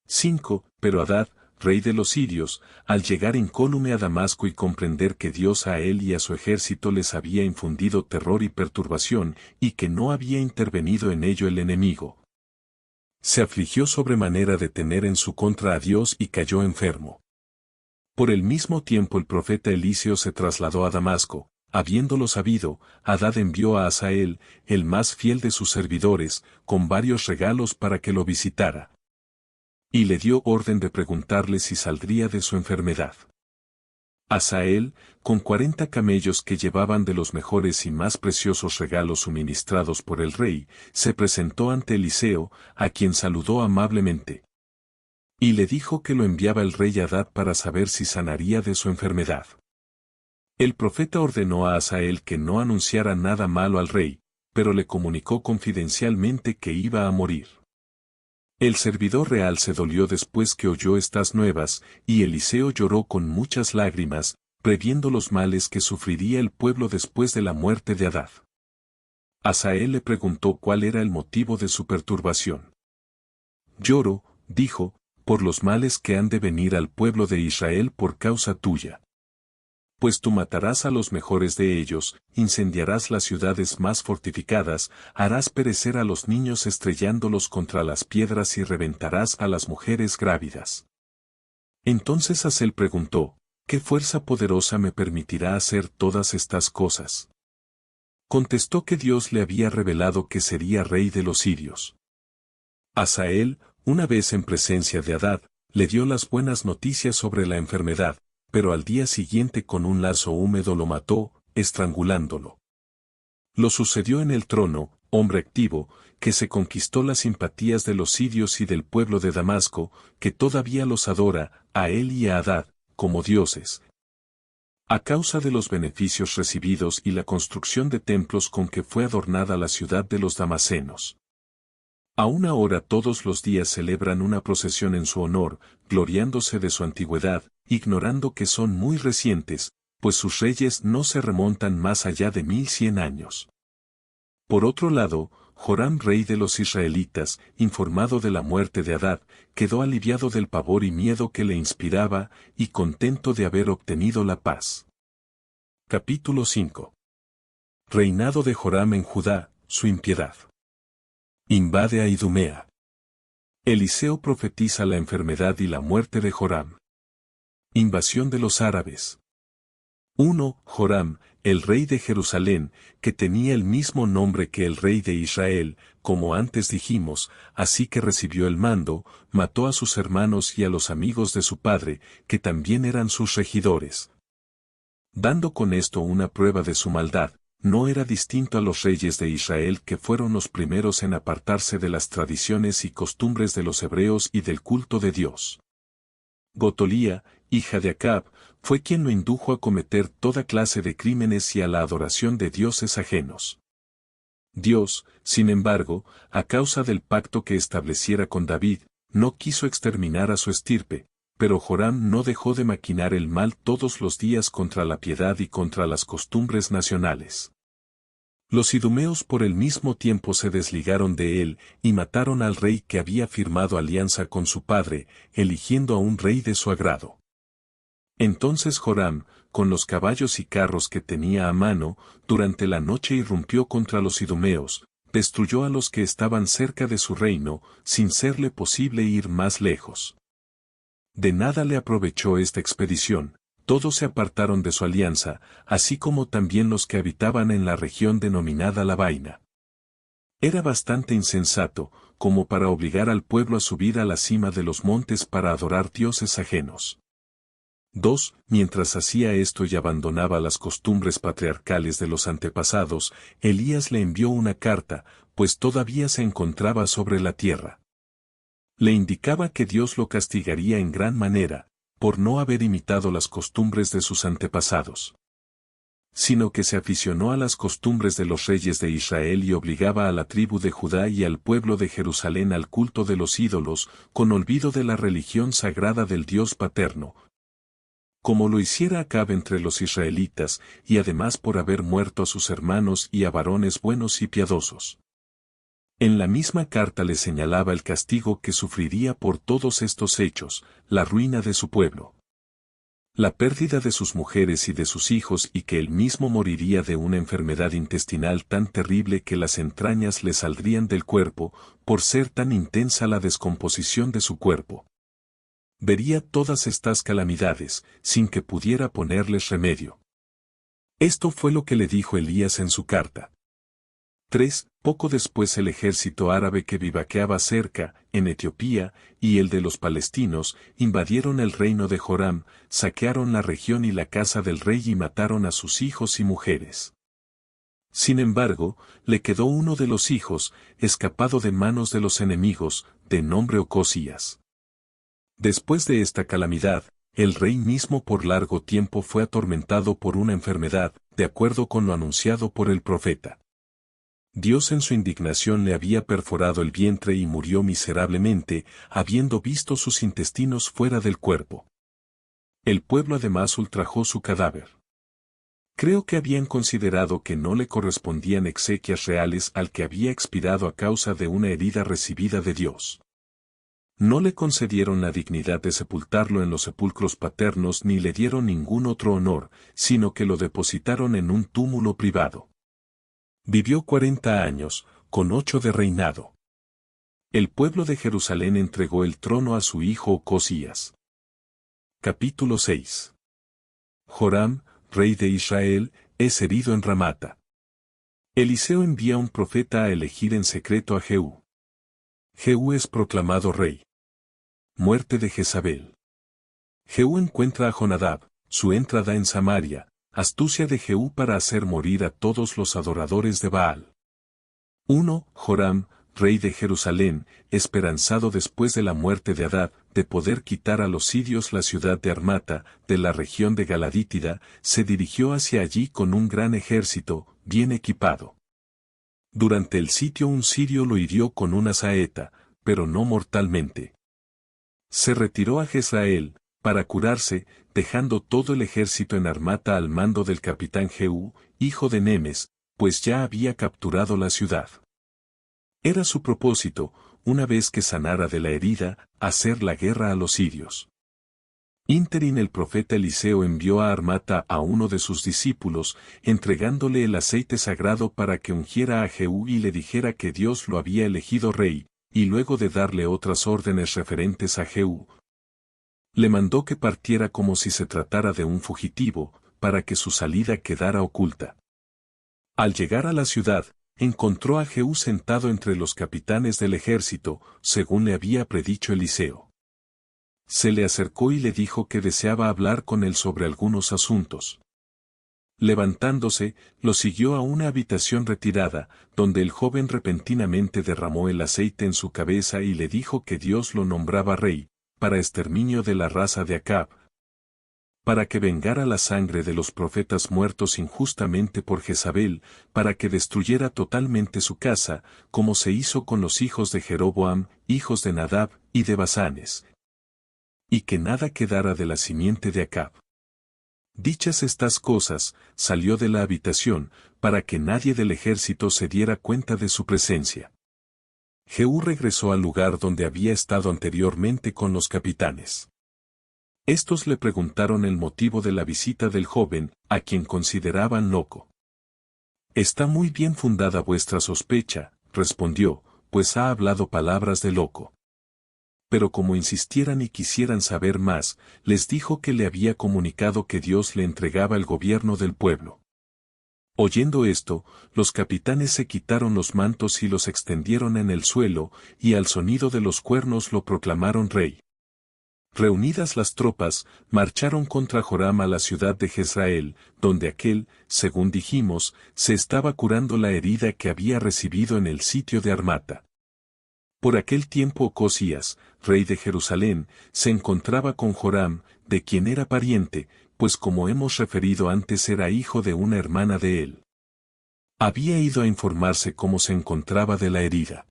5. Pero Hadad, rey de los sirios, al llegar incólume a Damasco y comprender que Dios a él y a su ejército les había infundido terror y perturbación, y que no había intervenido en ello el enemigo, se afligió sobremanera de tener en su contra a Dios y cayó enfermo. Por el mismo tiempo el profeta Eliseo se trasladó a Damasco. Habiéndolo sabido, Hadad envió a Hazael, el más fiel de sus servidores, con varios regalos para que lo visitara. Y le dio orden de preguntarle si saldría de su enfermedad. Hazael, con 40 camellos que llevaban de los mejores y más preciosos regalos suministrados por el rey, se presentó ante Eliseo, a quien saludó amablemente. Y le dijo que lo enviaba el rey Hadad para saber si sanaría de su enfermedad. El profeta ordenó a Hazael que no anunciara nada malo al rey, pero le comunicó confidencialmente que iba a morir. El servidor real se dolió después que oyó estas nuevas, y Eliseo lloró con muchas lágrimas, previendo los males que sufriría el pueblo después de la muerte de Hadad. Hazael le preguntó cuál era el motivo de su perturbación. Lloro, dijo, por los males que han de venir al pueblo de Israel por causa tuya. Pues tú matarás a los mejores de ellos, incendiarás las ciudades más fortificadas, harás perecer a los niños estrellándolos contra las piedras y reventarás a las mujeres grávidas. Entonces Hazael preguntó, ¿Qué fuerza poderosa me permitirá hacer todas estas cosas? Contestó que Dios le había revelado que sería rey de los sirios. Hazael, una vez en presencia de Hadad, le dio las buenas noticias sobre la enfermedad, pero al día siguiente con un lazo húmedo lo mató, estrangulándolo. Lo sucedió en el trono, hombre activo, que se conquistó las simpatías de los sirios y del pueblo de Damasco, que todavía los adora, a él y a Hadad, como dioses. A causa de los beneficios recibidos y la construcción de templos con que fue adornada la ciudad de los damasenos. Aún ahora todos los días celebran una procesión en su honor, gloriándose de su antigüedad, ignorando que son muy recientes, pues sus reyes no se remontan más allá de 1100 años. Por otro lado, Joram, rey de los israelitas, informado de la muerte de Hadad, quedó aliviado del pavor y miedo que le inspiraba, y contento de haber obtenido la paz. Capítulo 5. Reinado de Joram en Judá, su impiedad. Invade a Idumea. Eliseo profetiza la enfermedad y la muerte de Joram. Invasión de los árabes. 1. Joram, el rey de Jerusalén, que tenía el mismo nombre que el rey de Israel, como antes dijimos, así que recibió el mando, mató a sus hermanos y a los amigos de su padre, que también eran sus regidores. Dando con esto una prueba de su maldad, no era distinto a los reyes de Israel que fueron los primeros en apartarse de las tradiciones y costumbres de los hebreos y del culto de Dios. Gotolía, hija de Acab, fue quien lo indujo a cometer toda clase de crímenes y a la adoración de dioses ajenos. Dios, sin embargo, a causa del pacto que estableciera con David, no quiso exterminar a su estirpe, pero Joram no dejó de maquinar el mal todos los días contra la piedad y contra las costumbres nacionales. Los idumeos por el mismo tiempo se desligaron de él y mataron al rey que había firmado alianza con su padre, eligiendo a un rey de su agrado. Entonces Joram, con los caballos y carros que tenía a mano, durante la noche irrumpió contra los idumeos, destruyó a los que estaban cerca de su reino, sin serle posible ir más lejos. De nada le aprovechó esta expedición. Todos se apartaron de su alianza, así como también los que habitaban en la región denominada La Vaina. Era bastante insensato, como para obligar al pueblo a subir a la cima de los montes para adorar dioses ajenos. 2. Mientras hacía esto y abandonaba las costumbres patriarcales de los antepasados, Elías le envió una carta, pues todavía se encontraba sobre la tierra. Le indicaba que Dios lo castigaría en gran manera, por no haber imitado las costumbres de sus antepasados. Sino que se aficionó a las costumbres de los reyes de Israel y obligaba a la tribu de Judá y al pueblo de Jerusalén al culto de los ídolos, con olvido de la religión sagrada del Dios paterno, como lo hiciera Acab entre los israelitas, y además por haber muerto a sus hermanos y a varones buenos y piadosos. En la misma carta le señalaba el castigo que sufriría por todos estos hechos, la ruina de su pueblo, la pérdida de sus mujeres y de sus hijos y que él mismo moriría de una enfermedad intestinal tan terrible que las entrañas le saldrían del cuerpo, por ser tan intensa la descomposición de su cuerpo. Vería todas estas calamidades, sin que pudiera ponerles remedio. Esto fue lo que le dijo Elías en su carta. 3. Poco después el ejército árabe que vivaqueaba cerca, en Etiopía, y el de los palestinos, invadieron el reino de Joram, saquearon la región y la casa del rey y mataron a sus hijos y mujeres. Sin embargo, le quedó uno de los hijos, escapado de manos de los enemigos, de nombre Ocosías. Después de esta calamidad, el rey mismo por largo tiempo fue atormentado por una enfermedad, de acuerdo con lo anunciado por el profeta. Dios en su indignación le había perforado el vientre y murió miserablemente, habiendo visto sus intestinos fuera del cuerpo. El pueblo además ultrajó su cadáver. Creo que habían considerado que no le correspondían exequias reales al que había expirado a causa de una herida recibida de Dios. No le concedieron la dignidad de sepultarlo en los sepulcros paternos ni le dieron ningún otro honor, sino que lo depositaron en un túmulo privado. Vivió 40 años, con 8 de reinado. El pueblo de Jerusalén entregó el trono a su hijo Ocosías. Capítulo 6. Joram, rey de Israel, es herido en Ramata. Eliseo envía un profeta a elegir en secreto a Jehú. Jehú es proclamado rey. Muerte de Jezabel. Jehú encuentra a Jonadab, su entrada en Samaria, astucia de Jehú para hacer morir a todos los adoradores de Baal. 1. Joram, rey de Jerusalén, esperanzado después de la muerte de Hadad, de poder quitar a los sirios la ciudad de Armata, de la región de Galadítida, se dirigió hacia allí con un gran ejército, bien equipado. Durante el sitio un sirio lo hirió con una saeta, pero no mortalmente. Se retiró a Jezreel, para curarse, dejando todo el ejército en Armata al mando del capitán Jehú, hijo de Nemes, pues ya había capturado la ciudad. Era su propósito, una vez que sanara de la herida, hacer la guerra a los sirios. Ínterin el profeta Eliseo envió a Armata a uno de sus discípulos, entregándole el aceite sagrado para que ungiera a Jehú y le dijera que Dios lo había elegido rey, y luego de darle otras órdenes referentes a Jehú, le mandó que partiera como si se tratara de un fugitivo, para que su salida quedara oculta. Al llegar a la ciudad, encontró a Jehú sentado entre los capitanes del ejército, según le había predicho Eliseo. Se le acercó y le dijo que deseaba hablar con él sobre algunos asuntos. Levantándose, lo siguió a una habitación retirada, donde el joven repentinamente derramó el aceite en su cabeza y le dijo que Dios lo nombraba rey, para exterminio de la raza de Acab, para que vengara la sangre de los profetas muertos injustamente por Jezabel, para que destruyera totalmente su casa, como se hizo con los hijos de Jeroboam, hijos de Nadab, y de Basanes. Y que nada quedara de la simiente de Acab. Dichas estas cosas, salió de la habitación, para que nadie del ejército se diera cuenta de su presencia. Jehú regresó al lugar donde había estado anteriormente con los capitanes. Estos le preguntaron el motivo de la visita del joven, a quien consideraban loco. Está muy bien fundada vuestra sospecha, respondió, pues ha hablado palabras de loco. Pero como insistieran y quisieran saber más, les dijo que le había comunicado que Dios le entregaba el gobierno del pueblo. Oyendo esto, los capitanes se quitaron los mantos y los extendieron en el suelo, y al sonido de los cuernos lo proclamaron rey. Reunidas las tropas, marcharon contra Joram a la ciudad de Jezreel, donde aquel, según dijimos, se estaba curando la herida que había recibido en el sitio de Armata. Por aquel tiempo Ocosías, rey de Jerusalén, se encontraba con Joram, de quien era pariente, pues como hemos referido antes era hijo de una hermana de él. Había ido a informarse cómo se encontraba de la herida.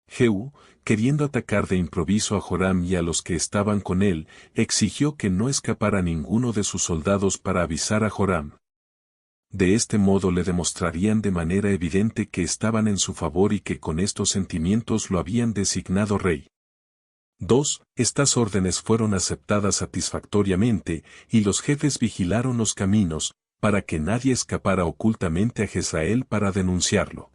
Jehú, queriendo atacar de improviso a Joram y a los que estaban con él, exigió que no escapara ninguno de sus soldados para avisar a Joram. De este modo le demostrarían de manera evidente que estaban en su favor y que con estos sentimientos lo habían designado rey. 2. Estas órdenes fueron aceptadas satisfactoriamente, y los jefes vigilaron los caminos, para que nadie escapara ocultamente a Jezreel para denunciarlo.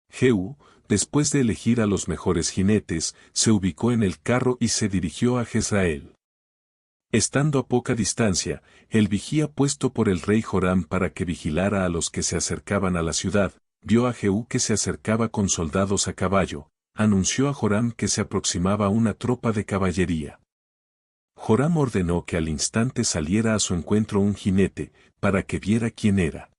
Jehú, después de elegir a los mejores jinetes, se ubicó en el carro y se dirigió a Jezreel. Estando a poca distancia, el vigía puesto por el rey Joram para que vigilara a los que se acercaban a la ciudad, vio a Jehú que se acercaba con soldados a caballo, anunció a Joram que se aproximaba una tropa de caballería. Joram ordenó que al instante saliera a su encuentro un jinete, para que viera quién era.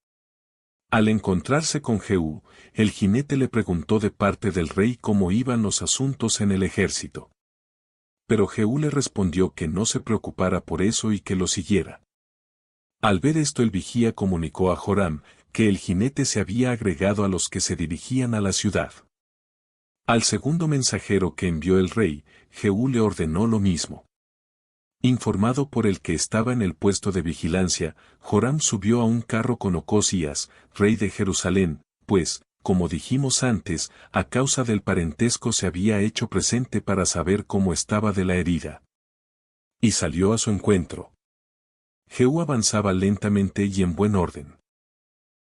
Al encontrarse con Jehú, el jinete le preguntó de parte del rey cómo iban los asuntos en el ejército. Pero Jehú le respondió que no se preocupara por eso y que lo siguiera. Al ver esto el vigía comunicó a Joram que el jinete se había agregado a los que se dirigían a la ciudad. Al segundo mensajero que envió el rey, Jehú le ordenó lo mismo. Informado por el que estaba en el puesto de vigilancia, Joram subió a un carro con Ocosías, rey de Jerusalén, pues, como dijimos antes, a causa del parentesco se había hecho presente para saber cómo estaba de la herida. Y salió a su encuentro. Jehú avanzaba lentamente y en buen orden.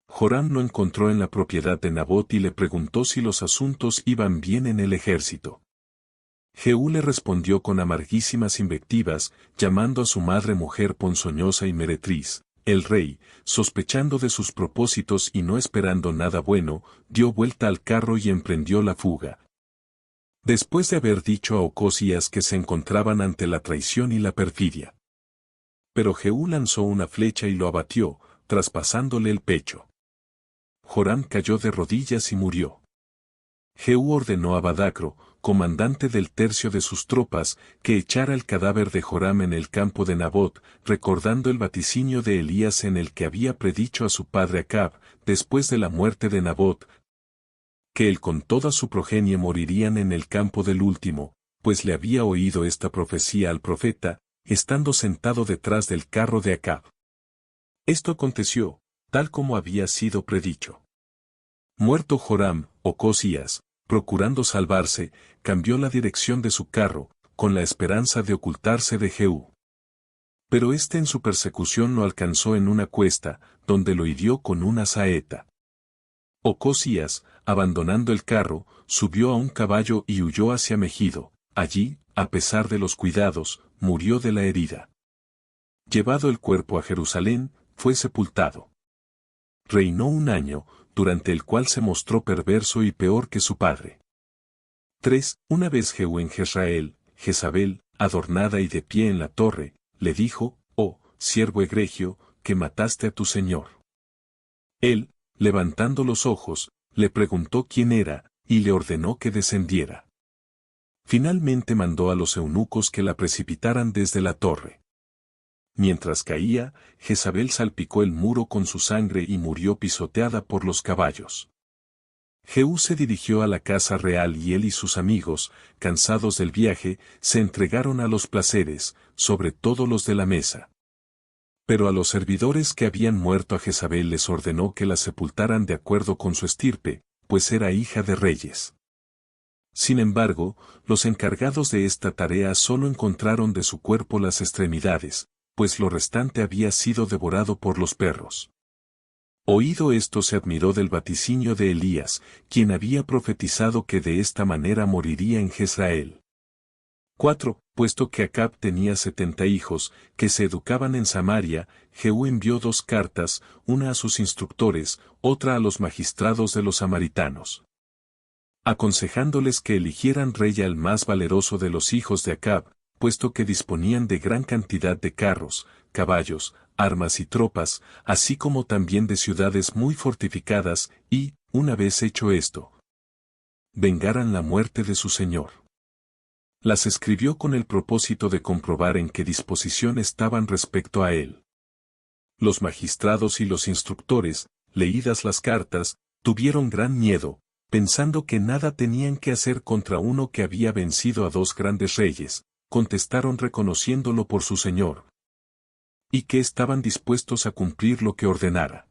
Joram lo encontró en la propiedad de Nabot y le preguntó si los asuntos iban bien en el ejército. Jehú le respondió con amarguísimas invectivas, llamando a su madre mujer ponzoñosa y meretriz. El rey, sospechando de sus propósitos y no esperando nada bueno, dio vuelta al carro y emprendió la fuga. Después de haber dicho a Ocosías que se encontraban ante la traición y la perfidia. Pero Jehú lanzó una flecha y lo abatió, traspasándole el pecho. Joram cayó de rodillas y murió. Jehú ordenó a Badacro, comandante del tercio de sus tropas, que echara el cadáver de Joram en el campo de Nabot, recordando el vaticinio de Elías en el que había predicho a su padre Acab, después de la muerte de Nabot, que él con toda su progenie morirían en el campo del último, pues le había oído esta profecía al profeta, estando sentado detrás del carro de Acab. Esto aconteció, tal como había sido predicho. Muerto Joram, Ocosías, procurando salvarse, cambió la dirección de su carro, con la esperanza de ocultarse de Jehú. Pero éste en su persecución lo alcanzó en una cuesta, donde lo hirió con una saeta. Ocosías, abandonando el carro, subió a un caballo y huyó hacia Megido. Allí, a pesar de los cuidados, murió de la herida. Llevado el cuerpo a Jerusalén, fue sepultado. Reinó 1 año, durante el cual se mostró perverso y peor que su padre. 3. Una vez Jehú en Jezreel, Jezabel, adornada y de pie en la torre, le dijo: «Oh, siervo egregio, que mataste a tu señor». Él, levantando los ojos, le preguntó quién era, y le ordenó que descendiera. Finalmente mandó a los eunucos que la precipitaran desde la torre. Mientras caía, Jezabel salpicó el muro con su sangre y murió pisoteada por los caballos. Jehú se dirigió a la casa real y él y sus amigos, cansados del viaje, se entregaron a los placeres, sobre todo los de la mesa. Pero a los servidores que habían muerto a Jezabel les ordenó que la sepultaran de acuerdo con su estirpe, pues era hija de reyes. Sin embargo, los encargados de esta tarea solo encontraron de su cuerpo las extremidades, pues lo restante había sido devorado por los perros. Oído esto se admiró del vaticinio de Elías, quien había profetizado que de esta manera moriría en Jezreel. 4. Puesto que Acab tenía 70 hijos, que se educaban en Samaria, Jehú envió 2 cartas, una a sus instructores, otra a los magistrados de los samaritanos, aconsejándoles que eligieran rey al más valeroso de los hijos de Acab, puesto que disponían de gran cantidad de carros, caballos, armas y tropas, así como también de ciudades muy fortificadas, y, una vez hecho esto, vengaran la muerte de su señor. Las escribió con el propósito de comprobar en qué disposición estaban respecto a él. Los magistrados y los instructores, leídas las cartas, tuvieron gran miedo, pensando que nada tenían que hacer contra uno que había vencido a 2 grandes reyes, contestaron reconociéndolo por su señor, y que estaban dispuestos a cumplir lo que ordenara.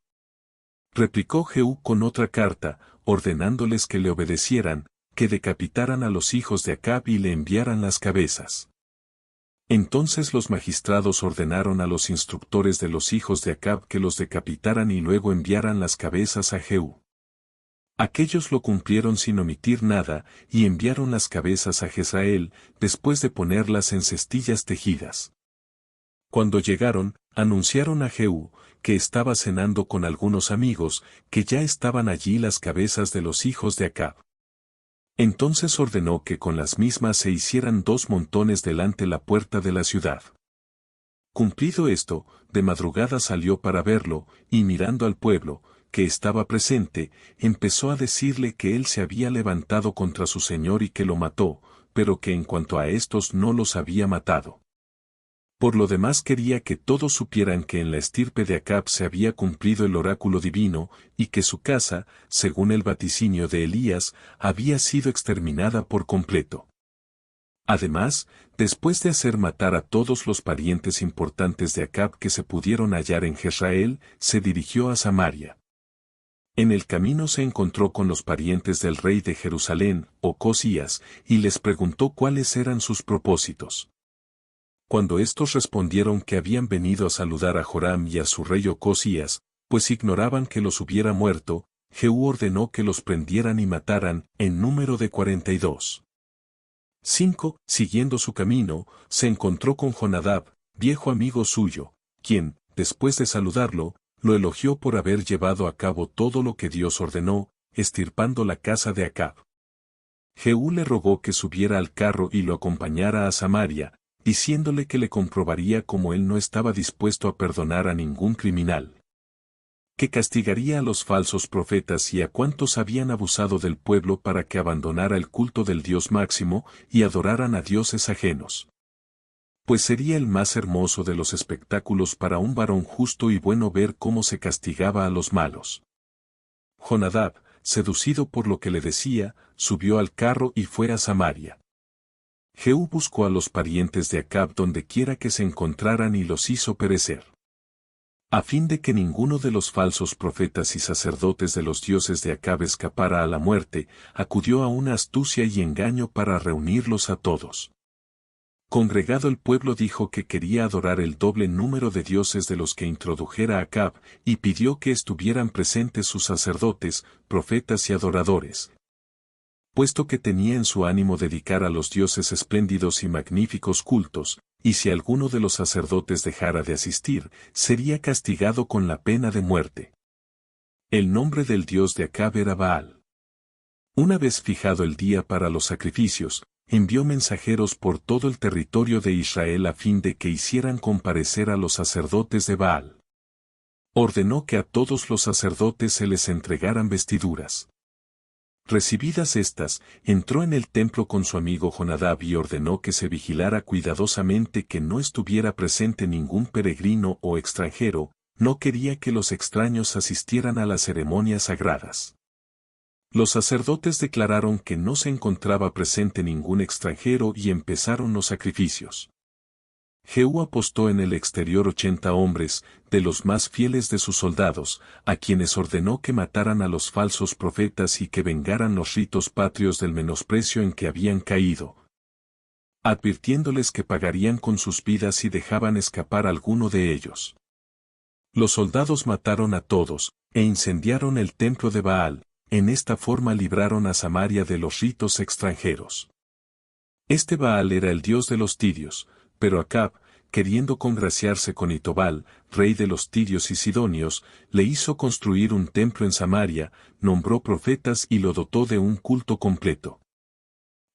Replicó Jehú con otra carta, ordenándoles que le obedecieran, que decapitaran a los hijos de Acab y le enviaran las cabezas. Entonces los magistrados ordenaron a los instructores de los hijos de Acab que los decapitaran y luego enviaran las cabezas a Jehú. Aquellos lo cumplieron sin omitir nada, y enviaron las cabezas a Jezreel, después de ponerlas en cestillas tejidas. Cuando llegaron, anunciaron a Jehú, que estaba cenando con algunos amigos, que ya estaban allí las cabezas de los hijos de Acab. Entonces ordenó que con las mismas se hicieran 2 montones delante la puerta de la ciudad. Cumplido esto, de madrugada salió para verlo, y mirando al pueblo, que estaba presente, empezó a decirle que él se había levantado contra su señor y que lo mató, pero que en cuanto a estos no los había matado. Por lo demás quería que todos supieran que en la estirpe de Acab se había cumplido el oráculo divino, y que su casa, según el vaticinio de Elías, había sido exterminada por completo. Además, después de hacer matar a todos los parientes importantes de Acab que se pudieron hallar en Jezreel, se dirigió a Samaria. En el camino se encontró con los parientes del rey de Jerusalén, Ocosías, y les preguntó cuáles eran sus propósitos. Cuando estos respondieron que habían venido a saludar a Joram y a su rey Ocosías, pues ignoraban que los hubiera muerto, Jehú ordenó que los prendieran y mataran, en número de 42. 5. Siguiendo su camino, se encontró con Jonadab, viejo amigo suyo, quien, después de saludarlo, lo elogió por haber llevado a cabo todo lo que Dios ordenó, extirpando la casa de Acab. Jehú le rogó que subiera al carro y lo acompañara a Samaria, diciéndole que le comprobaría como él no estaba dispuesto a perdonar a ningún criminal. Que castigaría a los falsos profetas y a cuantos habían abusado del pueblo para que abandonara el culto del Dios máximo y adoraran a dioses ajenos. Pues sería el más hermoso de los espectáculos para un varón justo y bueno ver cómo se castigaba a los malos. Jonadab, seducido por lo que le decía, subió al carro y fue a Samaria. Jehú buscó a los parientes de Acab donde quiera que se encontraran y los hizo perecer. A fin de que ninguno de los falsos profetas y sacerdotes de los dioses de Acab escapara a la muerte, acudió a una astucia y engaño para reunirlos a todos. Congregado el pueblo dijo que quería adorar el doble número de dioses de los que introdujera Acab, y pidió que estuvieran presentes sus sacerdotes, profetas y adoradores. Puesto que tenía en su ánimo dedicar a los dioses espléndidos y magníficos cultos, y si alguno de los sacerdotes dejara de asistir, sería castigado con la pena de muerte. El nombre del dios de Acab era Baal. Una vez fijado el día para los sacrificios, envió mensajeros por todo el territorio de Israel a fin de que hicieran comparecer a los sacerdotes de Baal. Ordenó que a todos los sacerdotes se les entregaran vestiduras. Recibidas estas, entró en el templo con su amigo Jonadab y ordenó que se vigilara cuidadosamente que no estuviera presente ningún peregrino o extranjero, no quería que los extraños asistieran a las ceremonias sagradas. Los sacerdotes declararon que no se encontraba presente ningún extranjero y empezaron los sacrificios. Jehú apostó en el exterior 80 hombres, de los más fieles de sus soldados, a quienes ordenó que mataran a los falsos profetas y que vengaran los ritos patrios del menosprecio en que habían caído, advirtiéndoles que pagarían con sus vidas si dejaban escapar alguno de ellos. Los soldados mataron a todos, e incendiaron el templo de Baal, en esta forma libraron a Samaria de los ritos extranjeros. Este Baal era el dios de los tirios, pero Acab, queriendo congraciarse con Itobal, rey de los tirios y sidonios, le hizo construir un templo en Samaria, nombró profetas y lo dotó de un culto completo.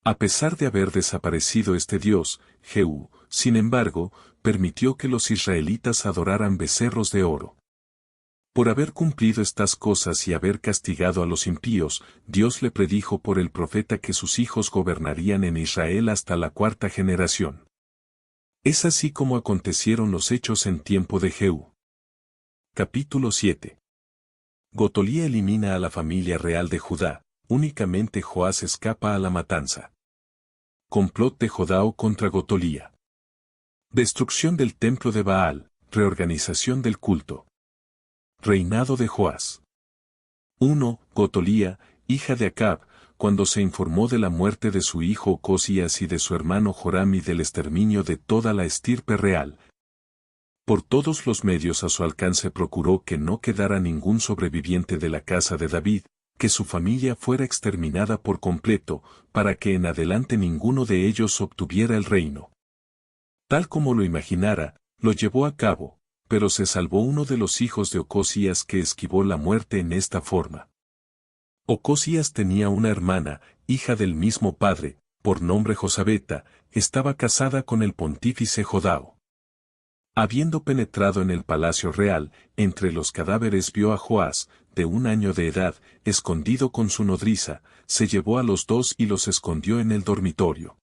A pesar de haber desaparecido este dios, Jehú, sin embargo, permitió que los israelitas adoraran becerros de oro. Por haber cumplido estas cosas y haber castigado a los impíos, Dios le predijo por el profeta que sus hijos gobernarían en Israel hasta la 4ª generación. Es así como acontecieron los hechos en tiempo de Jehú. Capítulo 7. Gotolía elimina a la familia real de Judá, únicamente Joás escapa a la matanza. Complot de Jodao contra Gotolía. Destrucción del templo de Baal, reorganización del culto. Reinado de Joás. 1. Gotolía, hija de Acab, cuando se informó de la muerte de su hijo Ocosías y de su hermano Joram y del exterminio de toda la estirpe real. Por todos los medios a su alcance procuró que no quedara ningún sobreviviente de la casa de David, que su familia fuera exterminada por completo, para que en adelante ninguno de ellos obtuviera el reino. Tal como lo imaginara, lo llevó a cabo, pero se salvó uno de los hijos de Ocosías que esquivó la muerte en esta forma. Ocosías tenía una hermana, hija del mismo padre, por nombre Josabeta, estaba casada con el pontífice Jodao. Habiendo penetrado en el palacio real, entre los cadáveres vio a Joás, de 1 año de edad, escondido con su nodriza, se llevó a los dos y los escondió en el dormitorio.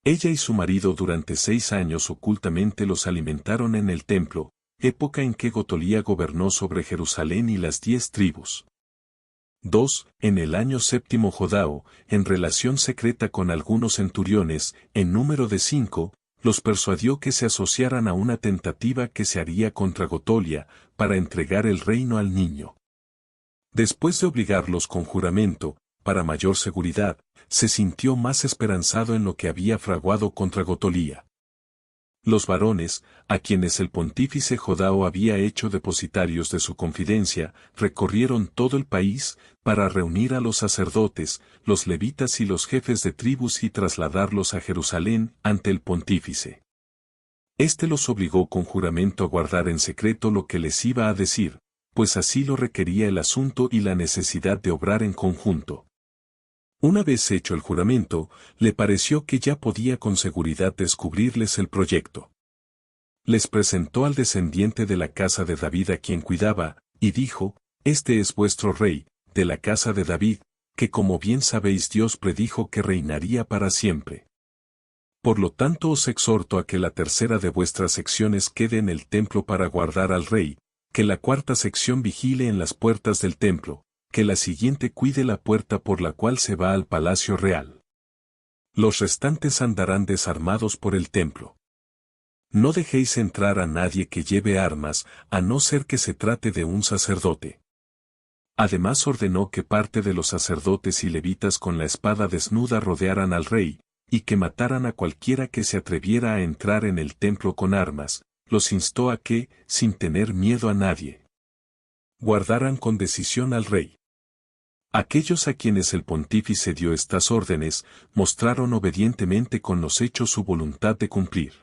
Ella y su marido durante 6 años ocultamente los alimentaron en el templo, época en que Gotolía gobernó sobre Jerusalén y las 10 tribus. 2. En el año 7 Jodao, en relación secreta con algunos centuriones, en número de 5, los persuadió que se asociaran a una tentativa que se haría contra Gotolia, para entregar el reino al niño. Después de obligarlos con juramento, para mayor seguridad, se sintió más esperanzado en lo que había fraguado contra Gotolía. Los varones, a quienes el pontífice Jodao había hecho depositarios de su confidencia, recorrieron todo el país, para reunir a los sacerdotes, los levitas y los jefes de tribus y trasladarlos a Jerusalén ante el pontífice. Este los obligó con juramento a guardar en secreto lo que les iba a decir, pues así lo requería el asunto y la necesidad de obrar en conjunto. Una vez hecho el juramento, le pareció que ya podía con seguridad descubrirles el proyecto. Les presentó al descendiente de la casa de David a quien cuidaba, y dijo, «Este es vuestro rey, de la casa de David, que como bien sabéis Dios predijo que reinaría para siempre. Por lo tanto os exhorto a que la tercera de vuestras secciones quede en el templo para guardar al rey, que la cuarta sección vigile en las puertas del templo, que la siguiente cuide la puerta por la cual se va al palacio real. Los restantes andarán desarmados por el templo. No dejéis entrar a nadie que lleve armas, a no ser que se trate de un sacerdote». Además ordenó que parte de los sacerdotes y levitas con la espada desnuda rodearan al rey, y que mataran a cualquiera que se atreviera a entrar en el templo con armas, los instó a que, sin tener miedo a nadie, guardaran con decisión al rey. Aquellos a quienes el pontífice dio estas órdenes, mostraron obedientemente con los hechos su voluntad de cumplir.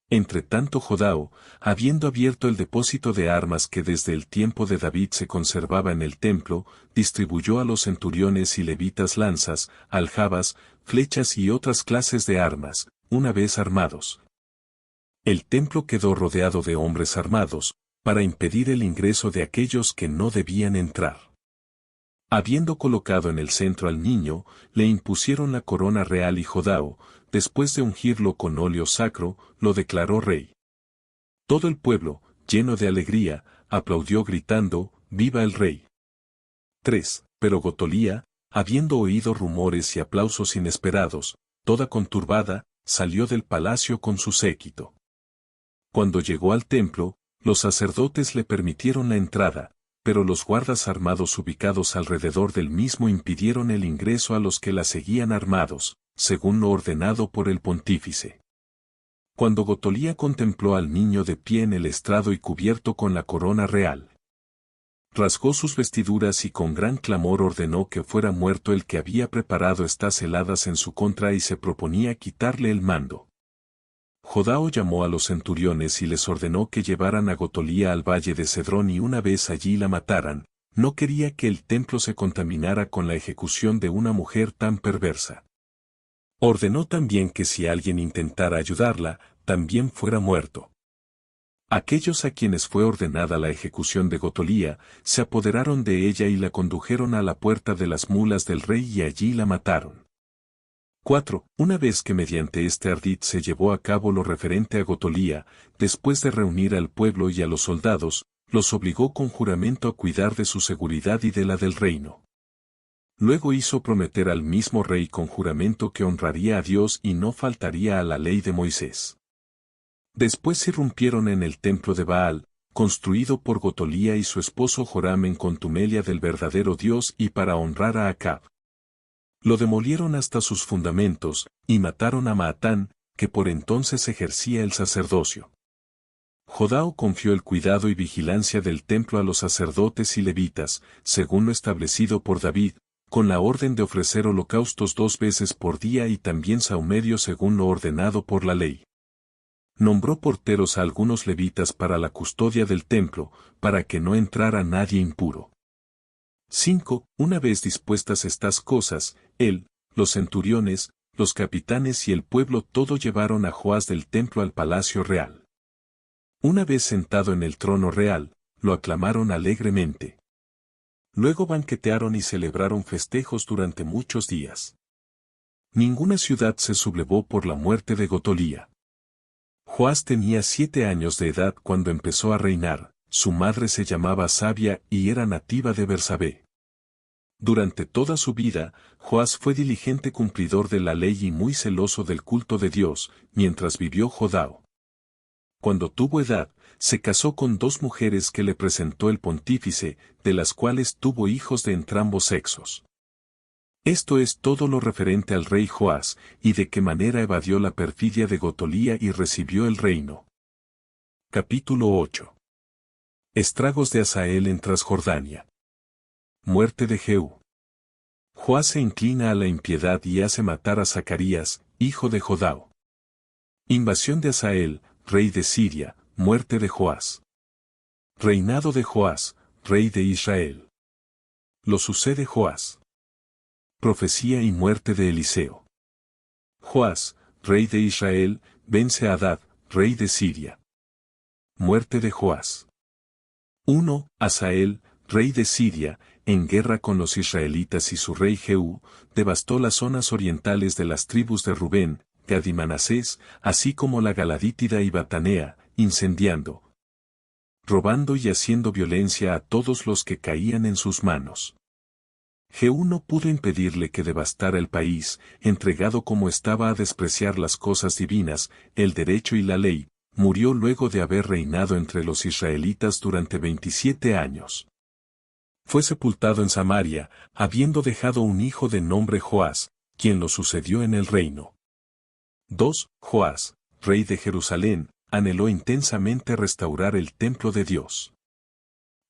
Entretanto Jodao, habiendo abierto el depósito de armas que desde el tiempo de David se conservaba en el templo, distribuyó a los centuriones y levitas lanzas, aljabas, flechas y otras clases de armas, una vez armados. El templo quedó rodeado de hombres armados, para impedir el ingreso de aquellos que no debían entrar. Habiendo colocado en el centro al niño, le impusieron la corona real y Jodao, después de ungirlo con óleo sacro, lo declaró rey. Todo el pueblo, lleno de alegría, aplaudió gritando, «¡Viva el rey!». 3. Pero Gotolía, habiendo oído rumores y aplausos inesperados, toda conturbada, salió del palacio con su séquito. Cuando llegó al templo, los sacerdotes le permitieron la entrada, pero los guardas armados ubicados alrededor del mismo impidieron el ingreso a los que la seguían armados, según lo ordenado por el pontífice. Cuando Gotolía contempló al niño de pie en el estrado y cubierto con la corona real, rasgó sus vestiduras y con gran clamor ordenó que fuera muerto el que había preparado estas heladas en su contra y se proponía quitarle el mando. Jodao llamó a los centuriones y les ordenó que llevaran a Gotolía al valle de Cedrón y una vez allí la mataran. No quería que el templo se contaminara con la ejecución de una mujer tan perversa. Ordenó también que si alguien intentara ayudarla, también fuera muerto. Aquellos a quienes fue ordenada la ejecución de Gotolía, se apoderaron de ella y la condujeron a la puerta de las mulas del rey y allí la mataron. 4. Una vez que mediante este ardid se llevó a cabo lo referente a Gotolía, después de reunir al pueblo y a los soldados, los obligó con juramento a cuidar de su seguridad y de la del reino. Luego hizo prometer al mismo rey con juramento que honraría a Dios y no faltaría a la ley de Moisés. Después irrumpieron en el templo de Baal, construido por Gotolía y su esposo Joram en contumelia del verdadero Dios y para honrar a Acab. Lo demolieron hasta sus fundamentos, y mataron a Maatán, que por entonces ejercía el sacerdocio. Jodao confió el cuidado y vigilancia del templo a los sacerdotes y levitas, según lo establecido por David, con la orden de ofrecer holocaustos 2 veces por día y también sahumerio según lo ordenado por la ley. Nombró porteros a algunos levitas para la custodia del templo, para que no entrara nadie impuro. 5. Una vez dispuestas estas cosas, él, los centuriones, los capitanes y el pueblo todo llevaron a Joás del templo al palacio real. Una vez sentado en el trono real, lo aclamaron alegremente. Luego banquetearon y celebraron festejos durante muchos días. Ninguna ciudad se sublevó por la muerte de Gotolía. Joás tenía 7 años de edad cuando empezó a reinar. Su madre se llamaba Sabia y era nativa de Bersabé. Durante toda su vida, Joás fue diligente cumplidor de la ley y muy celoso del culto de Dios, mientras vivió Jodao. Cuando tuvo edad, se casó con 2 mujeres que le presentó el pontífice, de las cuales tuvo hijos de entrambos sexos. Esto es todo lo referente al rey Joás, y de qué manera evadió la perfidia de Gotolía y recibió el reino. Capítulo 8. Estragos de Hazael en Transjordania. Muerte de Jehú. Joás se inclina a la impiedad y hace matar a Zacarías, hijo de Jodao. Invasión de Hazael, rey de Siria, muerte de Joás. Reinado de Joás, rey de Israel. Lo sucede Joás. Profecía y muerte de Eliseo. Joás, rey de Israel, vence a Hadad, rey de Siria. Muerte de Joás. 1. Hazael, rey de Siria, en guerra con los israelitas y su rey Jehú, devastó las zonas orientales de las tribus de Rubén, Gad y Manasés, así como la Galadítida y Batanea, incendiando, robando y haciendo violencia a todos los que caían en sus manos. Jehú no pudo impedirle que devastara el país, entregado como estaba a despreciar las cosas divinas, el derecho y la ley, murió luego de haber reinado entre los israelitas durante 27 años. Fue sepultado en Samaria, habiendo dejado un hijo de nombre Joás, quien lo sucedió en el reino. 2. Joás, rey de Jerusalén, anheló intensamente restaurar el templo de Dios.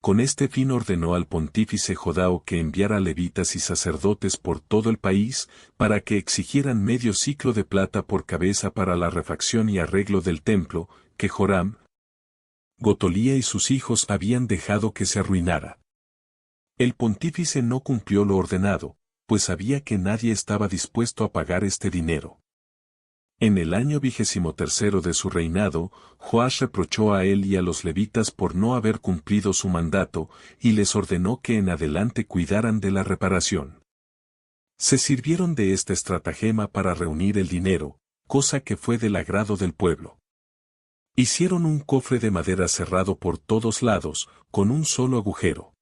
Con este fin ordenó al pontífice Jodao que enviara levitas y sacerdotes por todo el país, para que exigieran medio siclo de plata por cabeza para la refacción y arreglo del templo, que Joram, Gotolía y sus hijos habían dejado que se arruinara. El pontífice no cumplió lo ordenado, pues sabía que nadie estaba dispuesto a pagar este dinero. En el año 23 de su reinado, Joás reprochó a él y a los levitas por no haber cumplido su mandato, y les ordenó que en adelante cuidaran de la reparación. Se sirvieron de esta estratagema para reunir el dinero, cosa que fue del agrado del pueblo. Hicieron un cofre de madera cerrado por todos lados, con un solo agujero.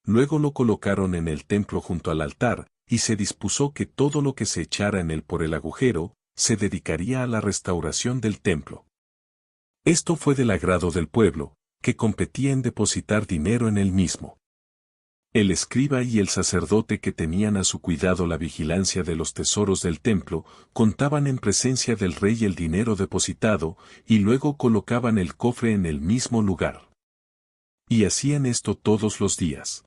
Luego lo colocaron en el templo junto al altar, y se dispuso que todo lo que se echara en él por el agujero, se dedicaría a la restauración del templo. Esto fue del agrado del pueblo, que competía en depositar dinero en él mismo. El escriba y el sacerdote que tenían a su cuidado la vigilancia de los tesoros del templo, contaban en presencia del rey el dinero depositado, y luego colocaban el cofre en el mismo lugar. Y hacían esto todos los días.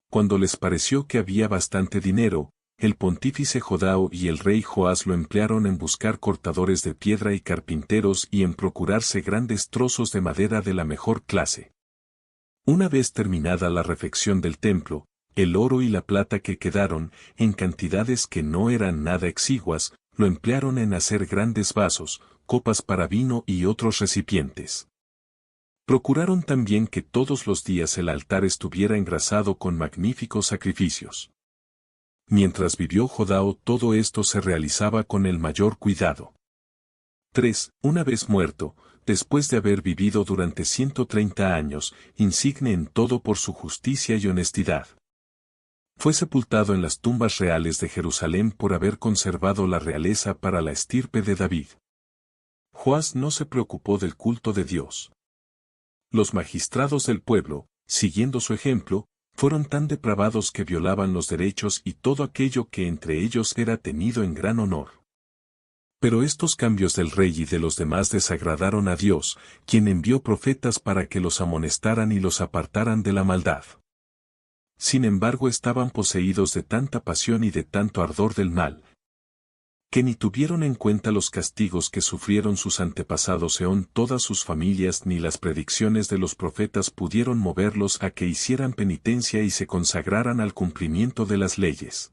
Cuando les pareció que había bastante dinero, el pontífice Jodao y el rey Joás lo emplearon en buscar cortadores de piedra y carpinteros y en procurarse grandes trozos de madera de la mejor clase. Una vez terminada la refección del templo, el oro y la plata que quedaron, en cantidades que no eran nada exiguas, lo emplearon en hacer grandes vasos, copas para vino y otros recipientes. Procuraron también que todos los días el altar estuviera engrasado con magníficos sacrificios. Mientras vivió Jodao todo esto se realizaba con el mayor cuidado. 3. Una vez muerto, después de haber vivido durante 130 años, insigne en todo por su justicia y honestidad. Fue sepultado en las tumbas reales de Jerusalén por haber conservado la realeza para la estirpe de David. Joás no se preocupó del culto de Dios. Los magistrados del pueblo, siguiendo su ejemplo, fueron tan depravados que violaban los derechos y todo aquello que entre ellos era tenido en gran honor. Pero estos cambios del rey y de los demás desagradaron a Dios, quien envió profetas para que los amonestaran y los apartaran de la maldad. Sin embargo estaban poseídos de tanta pasión y de tanto ardor del mal, que ni tuvieron en cuenta los castigos que sufrieron sus antepasados Eón todas sus familias ni las predicciones de los profetas pudieron moverlos a que hicieran penitencia y se consagraran al cumplimiento de las leyes.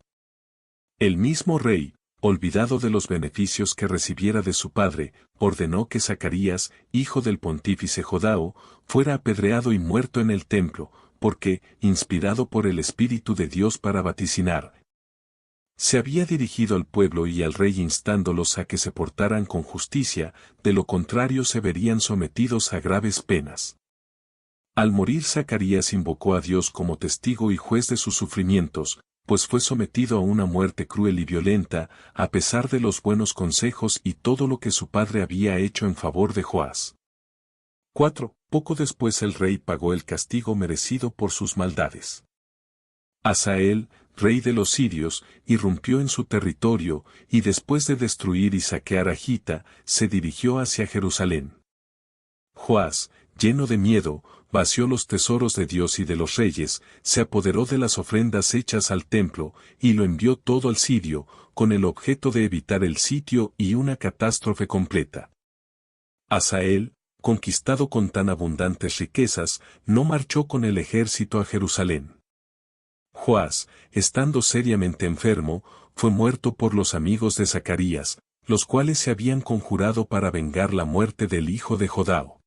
El mismo rey, olvidado de los beneficios que recibiera de su padre, ordenó que Zacarías, hijo del pontífice Jodao, fuera apedreado y muerto en el templo, porque, inspirado por el Espíritu de Dios para vaticinar, se había dirigido al pueblo y al rey instándolos a que se portaran con justicia, de lo contrario se verían sometidos a graves penas. Al morir Zacarías invocó a Dios como testigo y juez de sus sufrimientos, pues fue sometido a una muerte cruel y violenta, a pesar de los buenos consejos y todo lo que su padre había hecho en favor de Joás. 4. Poco después el rey pagó el castigo merecido por sus maldades. Hazael, rey de los sirios, irrumpió en su territorio, y después de destruir y saquear a Gita, se dirigió hacia Jerusalén. Joás, lleno de miedo, vació los tesoros de Dios y de los reyes, se apoderó de las ofrendas hechas al templo, y lo envió todo al Sirio, con el objeto de evitar el sitio y una catástrofe completa. Hazael, conquistado con tan abundantes riquezas, no marchó con el ejército a Jerusalén. Joás, estando seriamente enfermo, fue muerto por los amigos de Zacarías, los cuales se habían conjurado para vengar la muerte del hijo de Jodao.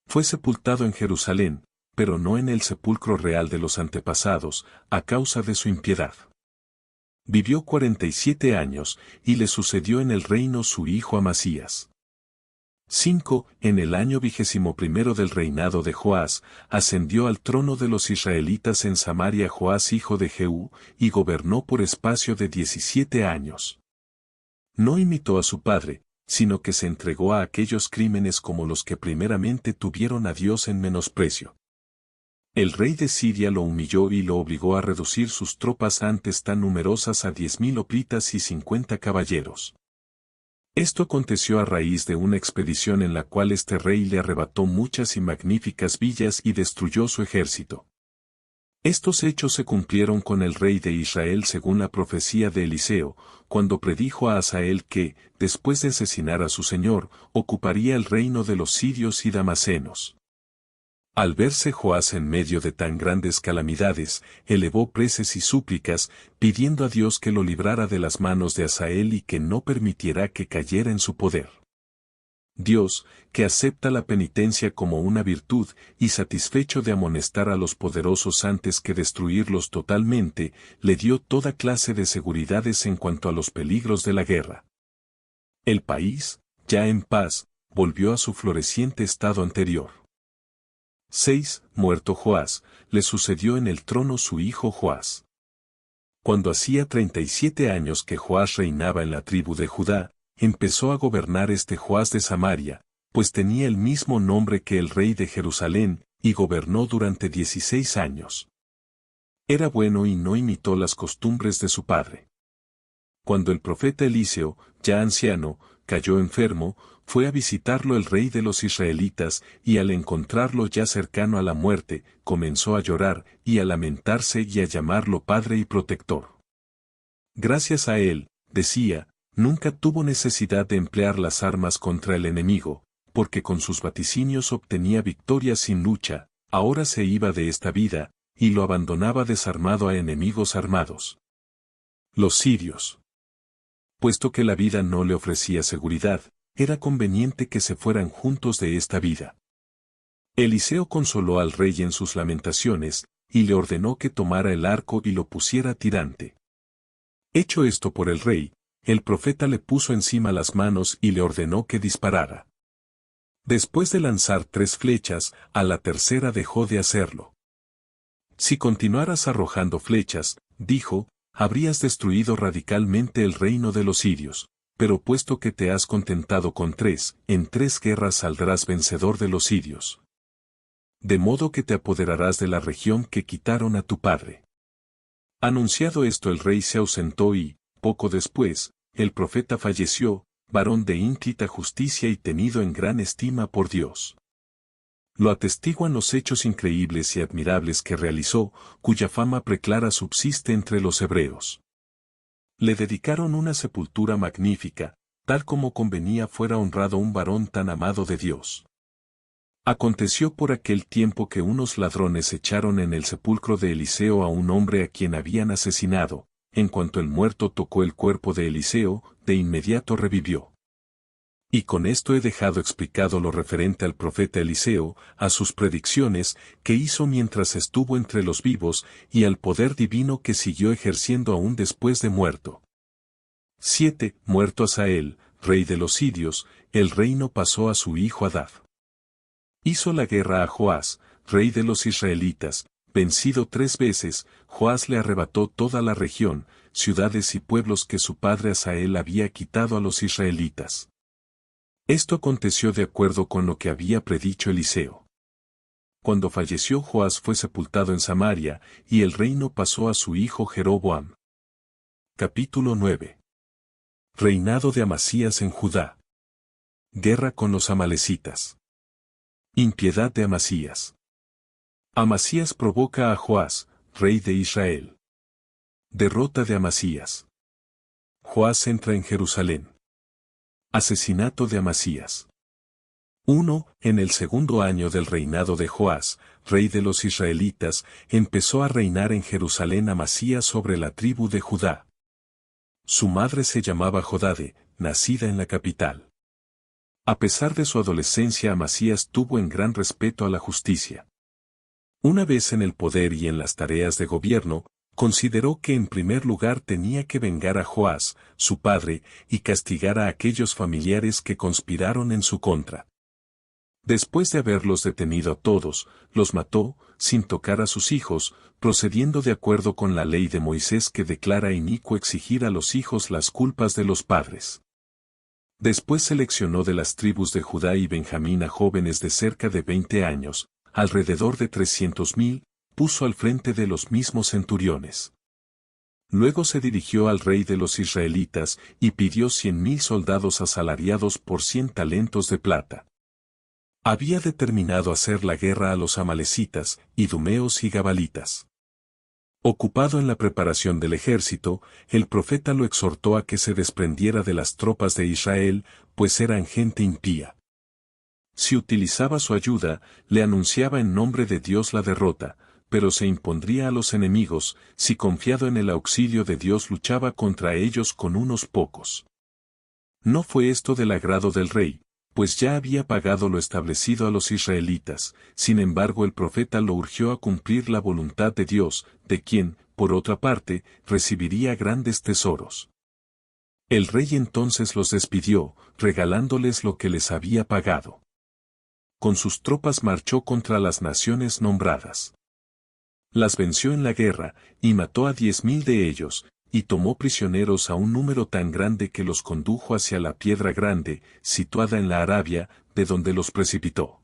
Fue sepultado en Jerusalén, pero no en el sepulcro real de los antepasados, a causa de su impiedad. Vivió 47 años, y le sucedió en el reino su hijo Amasías. 5. En el año 21 del reinado de Joás, ascendió al trono de los israelitas en Samaria Joás hijo de Jehú, y gobernó por espacio de 17 años. No imitó a su padre, sino que se entregó a aquellos crímenes como los que primeramente tuvieron a Dios en menosprecio. El rey de Siria lo humilló y lo obligó a reducir sus tropas antes tan numerosas a 10.000 hoplitas y 50 caballeros. Esto aconteció a raíz de una expedición en la cual este rey le arrebató muchas y magníficas villas y destruyó su ejército. Estos hechos se cumplieron con el rey de Israel según la profecía de Eliseo, cuando predijo a Hazael que, después de asesinar a su señor, ocuparía el reino de los sirios y damasenos. Al verse Joás en medio de tan grandes calamidades, elevó preces y súplicas, pidiendo a Dios que lo librara de las manos de Hazael y que no permitiera que cayera en su poder. Dios, que acepta la penitencia como una virtud y satisfecho de amonestar a los poderosos antes que destruirlos totalmente, le dio toda clase de seguridades en cuanto a los peligros de la guerra. El país, ya en paz, volvió a su floreciente estado anterior. 6. Muerto Joás, le sucedió en el trono su hijo Joás. Cuando hacía 37 años que Joás reinaba en la tribu de Judá, empezó a gobernar este Joás de Samaria, pues tenía el mismo nombre que el rey de Jerusalén, y gobernó durante 16 años. Era bueno y no imitó las costumbres de su padre. Cuando el profeta Eliseo, ya anciano, cayó enfermo, fue a visitarlo el rey de los israelitas, y al encontrarlo ya cercano a la muerte, comenzó a llorar, y a lamentarse y a llamarlo padre y protector. Gracias a él, decía, nunca tuvo necesidad de emplear las armas contra el enemigo, porque con sus vaticinios obtenía victorias sin lucha, ahora se iba de esta vida, y lo abandonaba desarmado a enemigos armados. Los sirios. Puesto que la vida no le ofrecía seguridad, era conveniente que se fueran juntos de esta vida. Eliseo consoló al rey en sus lamentaciones, y le ordenó que tomara el arco y lo pusiera tirante. Hecho esto por el rey, el profeta le puso encima las manos y le ordenó que disparara. Después de lanzar 3 flechas, a la tercera dejó de hacerlo. Si continuaras arrojando flechas, dijo, habrías destruido radicalmente el reino de los sirios, pero puesto que te has contentado con 3, en 3 guerras saldrás vencedor de los sirios. De modo que te apoderarás de la región que quitaron a tu padre. Anunciado esto el rey se ausentó y, poco después, el profeta falleció, varón de ínclita justicia y tenido en gran estima por Dios. Lo atestiguan los hechos increíbles y admirables que realizó, cuya fama preclara subsiste entre los hebreos. Le dedicaron una sepultura magnífica, tal como convenía fuera honrado un varón tan amado de Dios. Aconteció por aquel tiempo que unos ladrones echaron en el sepulcro de Eliseo a un hombre a quien habían asesinado. En cuanto el muerto tocó el cuerpo de Eliseo, de inmediato revivió. Y con esto he dejado explicado lo referente al profeta Eliseo, a sus predicciones que hizo mientras estuvo entre los vivos y al poder divino que siguió ejerciendo aún después de muerto. 7. Muerto Hazael, rey de los sirios, el reino pasó a su hijo Hadad. Hizo la guerra a Joás, rey de los israelitas. Vencido 3 veces, Joás le arrebató toda la región, ciudades y pueblos que su padre Hazael había quitado a los israelitas. Esto aconteció de acuerdo con lo que había predicho Eliseo. Cuando falleció Joás fue sepultado en Samaria, y el reino pasó a su hijo Jeroboam. Capítulo 9. Reinado de Amasías en Judá. Guerra con los amalecitas. Impiedad de Amasías. Amasías provoca a Joás, rey de Israel. Derrota de Amasías. Joás entra en Jerusalén. Asesinato de Amasías. 1. En el segundo año del reinado de Joás, rey de los israelitas, empezó a reinar en Jerusalén Amasías sobre la tribu de Judá. Su madre se llamaba Jodade, nacida en la capital. A pesar de su adolescencia, Amasías tuvo en gran respeto a la justicia. Una vez en el poder y en las tareas de gobierno, consideró que en primer lugar tenía que vengar a Joás, su padre, y castigar a aquellos familiares que conspiraron en su contra. Después de haberlos detenido a todos, los mató, sin tocar a sus hijos, procediendo de acuerdo con la ley de Moisés que declara inicuo exigir a los hijos las culpas de los padres. Después seleccionó de las tribus de Judá y Benjamín a jóvenes de cerca de 20 años, alrededor de 300,000, puso al frente de los mismos centuriones. Luego se dirigió al rey de los israelitas y pidió 100,000 soldados asalariados por 100 talentos de plata. Había determinado hacer la guerra a los amalecitas, idumeos y gabalitas. Ocupado en la preparación del ejército, el profeta lo exhortó a que se desprendiera de las tropas de Israel, pues eran gente impía. Si utilizaba su ayuda, le anunciaba en nombre de Dios la derrota, pero se impondría a los enemigos, si confiado en el auxilio de Dios luchaba contra ellos con unos pocos. No fue esto del agrado del rey, pues ya había pagado lo establecido a los israelitas, sin embargo el profeta lo urgió a cumplir la voluntad de Dios, de quien, por otra parte, recibiría grandes tesoros. El rey entonces los despidió, regalándoles lo que les había pagado. Con sus tropas marchó contra las naciones nombradas. Las venció en la guerra, y mató a 10,000 de ellos, y tomó prisioneros a un número tan grande que los condujo hacia la Piedra Grande, situada en la Arabia, de donde los precipitó.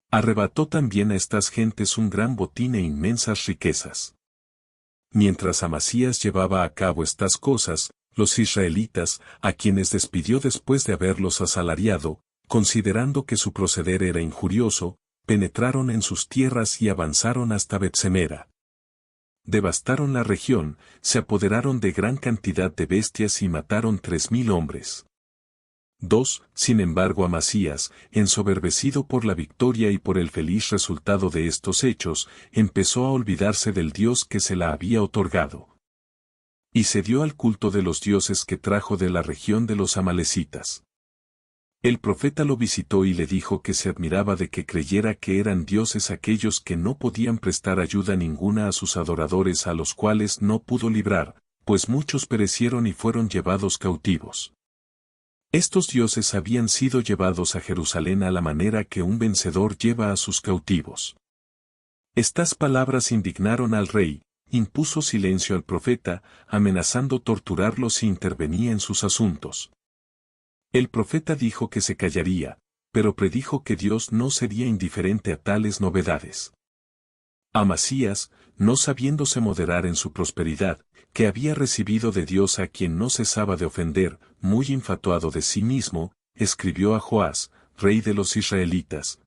Arrebató también a estas gentes un gran botín e inmensas riquezas. Mientras Amasías llevaba a cabo estas cosas, los israelitas, a quienes despidió después de haberlos asalariado, considerando que su proceder era injurioso, penetraron en sus tierras y avanzaron hasta Betsemera. Devastaron la región, se apoderaron de gran cantidad de bestias y mataron 3,000 hombres. 2. Sin embargo, Amasías, ensoberbecido por la victoria y por el feliz resultado de estos hechos, empezó a olvidarse del Dios que se la había otorgado. Y se dio al culto de los dioses que trajo de la región de los amalecitas. El profeta lo visitó y le dijo que se admiraba de que creyera que eran dioses aquellos que no podían prestar ayuda ninguna a sus adoradores, a los cuales no pudo librar, pues muchos perecieron y fueron llevados cautivos. Estos dioses habían sido llevados a Jerusalén a la manera que un vencedor lleva a sus cautivos. Estas palabras indignaron al rey, impuso silencio al profeta, amenazando torturarlo si intervenía en sus asuntos. El profeta dijo que se callaría, pero predijo que Dios no sería indiferente a tales novedades. Amasías, no sabiéndose moderar en su prosperidad, que había recibido de Dios a quien no cesaba de ofender, muy infatuado de sí mismo, escribió a Joás, rey de los israelitas,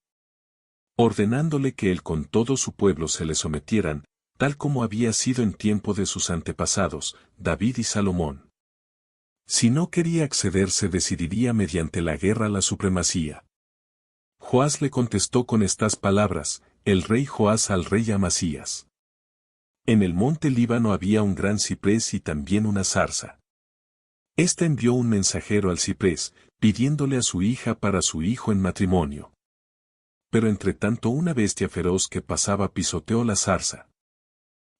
ordenándole que él con todo su pueblo se le sometieran, tal como había sido en tiempo de sus antepasados, David y Salomón. Si no quería acceder, se decidiría mediante la guerra la supremacía. Joás le contestó con estas palabras, el rey Joás al rey Amasías. En el monte Líbano había un gran ciprés y también una zarza. Este envió un mensajero al ciprés, pidiéndole a su hija para su hijo en matrimonio. Pero entre tanto una bestia feroz que pasaba pisoteó la zarza.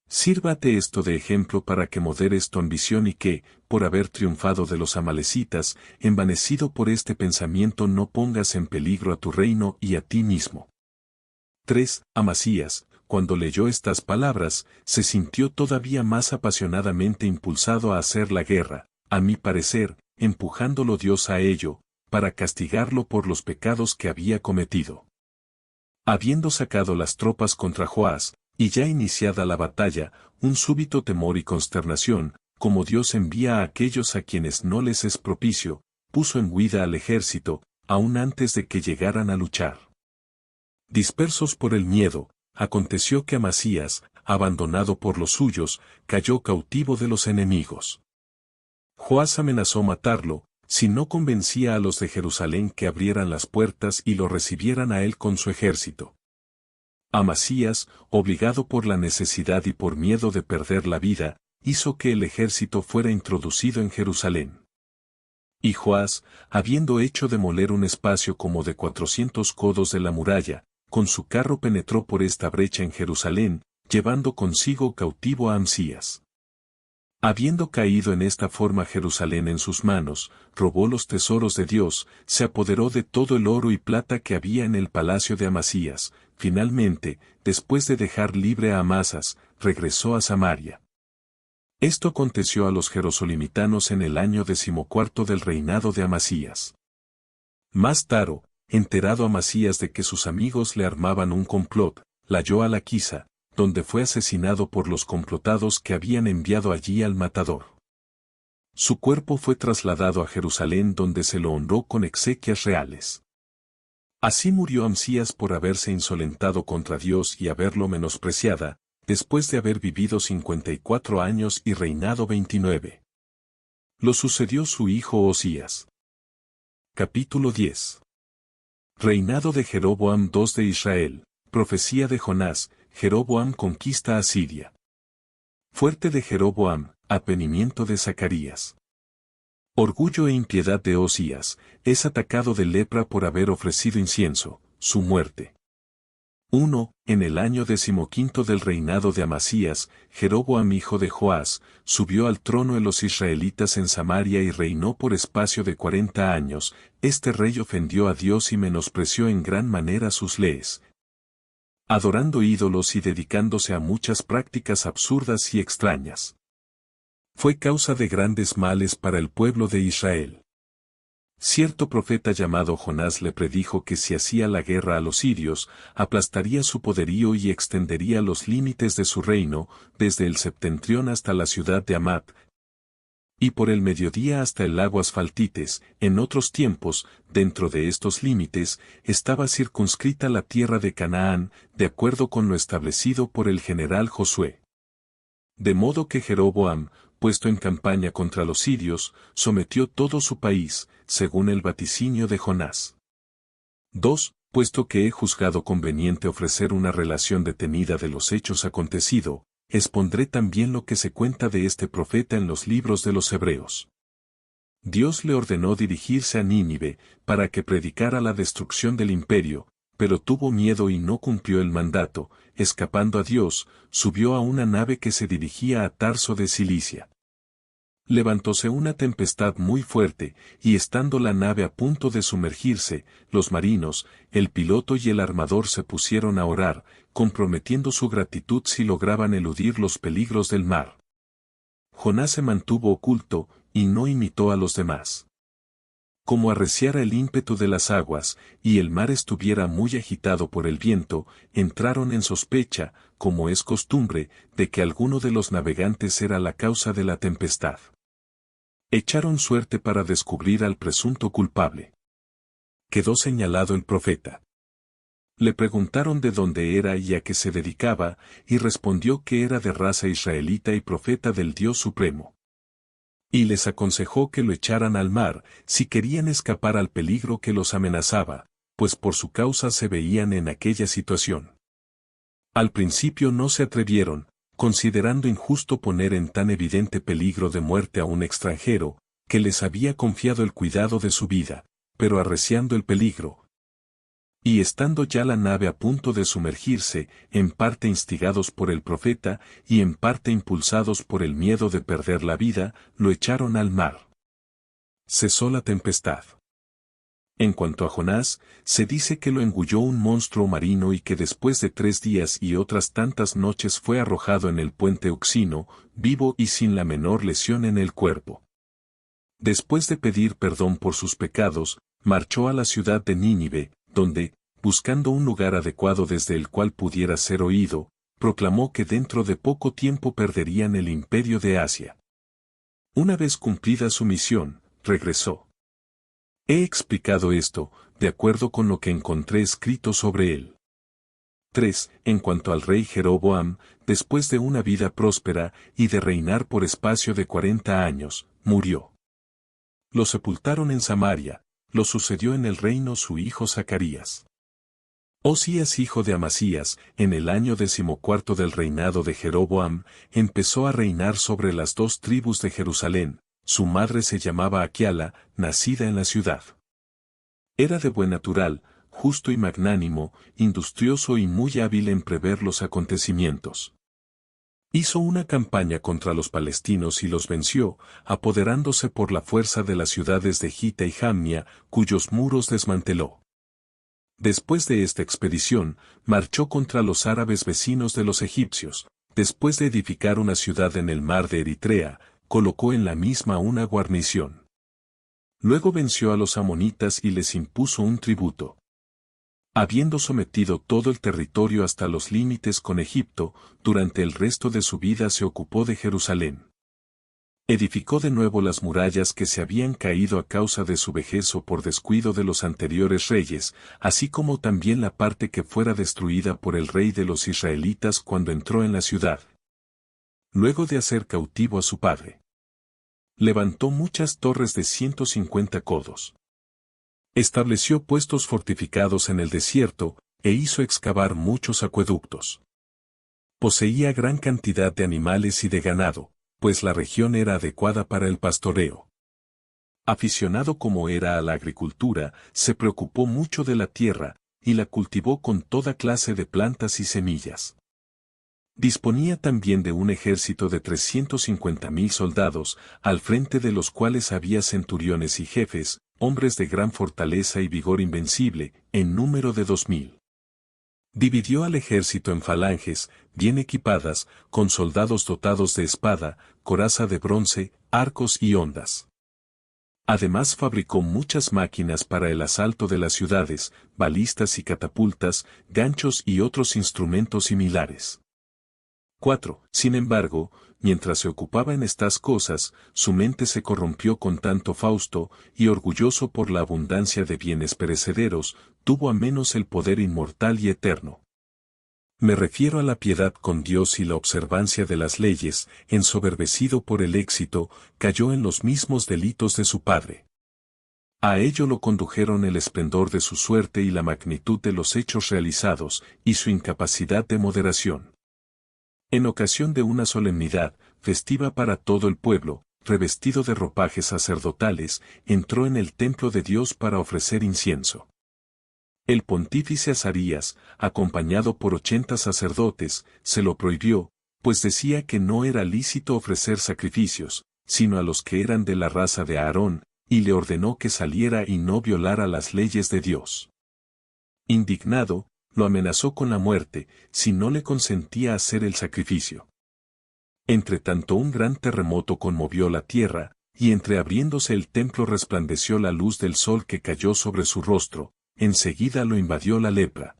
Sírvate esto de ejemplo para que moderes tu ambición y que, por haber triunfado de los amalecitas, envanecido por este pensamiento, no pongas en peligro a tu reino y a ti mismo. 3. Amasías, cuando leyó estas palabras, se sintió todavía más apasionadamente impulsado a hacer la guerra, a mi parecer, empujándolo Dios a ello, para castigarlo por los pecados que había cometido. Habiendo sacado las tropas contra Joás, y ya iniciada la batalla, un súbito temor y consternación, como Dios envía a aquellos a quienes no les es propicio, puso en huida al ejército, aún antes de que llegaran a luchar. Dispersos por el miedo, aconteció que Amasías, abandonado por los suyos, cayó cautivo de los enemigos. Joás amenazó matarlo, si no convencía a los de Jerusalén que abrieran las puertas y lo recibieran a él con su ejército. Amasías, obligado por la necesidad y por miedo de perder la vida, hizo que el ejército fuera introducido en Jerusalén. Y Joás, habiendo hecho demoler un espacio como de 400 codos de la muralla, con su carro penetró por esta brecha en Jerusalén, llevando consigo cautivo a Amasías. Habiendo caído en esta forma Jerusalén en sus manos, robó los tesoros de Dios, se apoderó de todo el oro y plata que había en el palacio de Amasías. Finalmente, después de dejar libre a Amasas, regresó a Samaria. Esto aconteció a los jerosolimitanos en el año 14 del reinado de Amasías. Más tarde, enterado Amasías de que sus amigos le armaban un complot, la halló a Laquisa, donde fue asesinado por los complotados que habían enviado allí al matador. Su cuerpo fue trasladado a Jerusalén donde se lo honró con exequias reales. Así murió Amasías por haberse insolentado contra Dios y haberlo menospreciada, después de haber vivido 54 años y reinado 29. Lo sucedió su hijo Osías. Capítulo 10. Reinado de Jeroboam II de Israel, profecía de Jonás. Jeroboam conquista a Siria. Fuerte de Jeroboam, apenimiento de Zacarías. Orgullo e impiedad de Osías, es atacado de lepra por haber ofrecido incienso, su muerte. 1. En el año 15 del reinado de Amasías, Jeroboam hijo de Joás, subió al trono de los israelitas en Samaria y reinó por espacio de 40 años. Este rey ofendió a Dios y menospreció en gran manera sus leyes, adorando ídolos y dedicándose a muchas prácticas absurdas y extrañas. Fue causa de grandes males para el pueblo de Israel. Cierto profeta llamado Jonás le predijo que si hacía la guerra a los sirios, aplastaría su poderío y extendería los límites de su reino, desde el septentrión hasta la ciudad de Hamat, y por el mediodía hasta el lago Asfaltites. En otros tiempos, dentro de estos límites, estaba circunscrita la tierra de Canaán, de acuerdo con lo establecido por el general Josué. De modo que Jeroboam, puesto en campaña contra los sirios, sometió todo su país, según el vaticinio de Jonás. 2. Puesto que he juzgado conveniente ofrecer una relación detenida de los hechos acontecido, expondré también lo que se cuenta de este profeta en los libros de los Hebreos. Dios le ordenó dirigirse a Nínive, para que predicara la destrucción del imperio, pero tuvo miedo y no cumplió el mandato. Escapando a Dios, subió a una nave que se dirigía a Tarso de Cilicia. Levantóse una tempestad muy fuerte, y estando la nave a punto de sumergirse, los marinos, el piloto y el armador se pusieron a orar, comprometiendo su gratitud si lograban eludir los peligros del mar. Jonás se mantuvo oculto, y no imitó a los demás. Como arreciara el ímpetu de las aguas, y el mar estuviera muy agitado por el viento, entraron en sospecha, como es costumbre, de que alguno de los navegantes era la causa de la tempestad. Echaron suerte para descubrir al presunto culpable. Quedó señalado el profeta. Le preguntaron de dónde era y a qué se dedicaba, y respondió que era de raza israelita y profeta del Dios Supremo. Y les aconsejó que lo echaran al mar, si querían escapar al peligro que los amenazaba, pues por su causa se veían en aquella situación. Al principio no se atrevieron, considerando injusto poner en tan evidente peligro de muerte a un extranjero, que les había confiado el cuidado de su vida, pero arreciando el peligro, y estando ya la nave a punto de sumergirse, en parte instigados por el profeta, y en parte impulsados por el miedo de perder la vida, lo echaron al mar. Cesó la tempestad. En cuanto a Jonás, se dice que lo engulló un monstruo marino y que después de 3 días y otras tantas noches fue arrojado en el puente Oxino, vivo y sin la menor lesión en el cuerpo. Después de pedir perdón por sus pecados, marchó a la ciudad de Nínive, donde, buscando un lugar adecuado desde el cual pudiera ser oído, proclamó que dentro de poco tiempo perderían el imperio de Asia. Una vez cumplida su misión, regresó. He explicado esto, de acuerdo con lo que encontré escrito sobre él. 3. En cuanto al rey Jeroboam, después de una vida próspera y de reinar por espacio de 40 años, murió. Lo sepultaron en Samaria, lo sucedió en el reino su hijo Zacarías. Osías hijo de Amasías, en el año 14 del reinado de Jeroboam, empezó a reinar sobre las 2 tribus de Jerusalén. Su madre se llamaba Aquiala, nacida en la ciudad. Era de buen natural, justo y magnánimo, industrioso y muy hábil en prever los acontecimientos. Hizo una campaña contra los palestinos y los venció, apoderándose por la fuerza de las ciudades de Gita y Jamnia, cuyos muros desmanteló. Después de esta expedición, marchó contra los árabes vecinos de los egipcios. Después de edificar una ciudad en el mar de Eritrea, colocó en la misma una guarnición. Luego venció a los amonitas y les impuso un tributo. Habiendo sometido todo el territorio hasta los límites con Egipto, durante el resto de su vida se ocupó de Jerusalén. Edificó de nuevo las murallas que se habían caído a causa de su vejez o por descuido de los anteriores reyes, así como también la parte que fuera destruida por el rey de los israelitas cuando entró en la ciudad. Luego de hacer cautivo a su padre, levantó muchas torres de 150 codos. Estableció puestos fortificados en el desierto, e hizo excavar muchos acueductos. Poseía gran cantidad de animales y de ganado, pues la región era adecuada para el pastoreo. Aficionado como era a la agricultura, se preocupó mucho de la tierra, y la cultivó con toda clase de plantas y semillas. Disponía también de un ejército de 350.000 soldados, al frente de los cuales había centuriones y jefes, hombres de gran fortaleza y vigor invencible, en número de 2.000. Dividió al ejército en falanges, bien equipadas, con soldados dotados de espada, coraza de bronce, arcos y hondas. Además fabricó muchas máquinas para el asalto de las ciudades, balistas y catapultas, ganchos y otros instrumentos similares. 4. Sin embargo, mientras se ocupaba en estas cosas, su mente se corrompió con tanto fausto, y orgulloso por la abundancia de bienes perecederos, tuvo a menos el poder inmortal y eterno. Me refiero a la piedad con Dios y la observancia de las leyes, ensoberbecido por el éxito, cayó en los mismos delitos de su padre. A ello lo condujeron el esplendor de su suerte y la magnitud de los hechos realizados, y su incapacidad de moderación. En ocasión de una solemnidad, festiva para todo el pueblo, revestido de ropajes sacerdotales, entró en el templo de Dios para ofrecer incienso. El pontífice Azarías, acompañado por 80 sacerdotes, se lo prohibió, pues decía que no era lícito ofrecer sacrificios, sino a los que eran de la raza de Aarón, y le ordenó que saliera y no violara las leyes de Dios. Indignado, lo amenazó con la muerte, si no le consentía hacer el sacrificio. Entretanto un gran terremoto conmovió la tierra, y entreabriéndose el templo resplandeció la luz del sol que cayó sobre su rostro, enseguida lo invadió la lepra.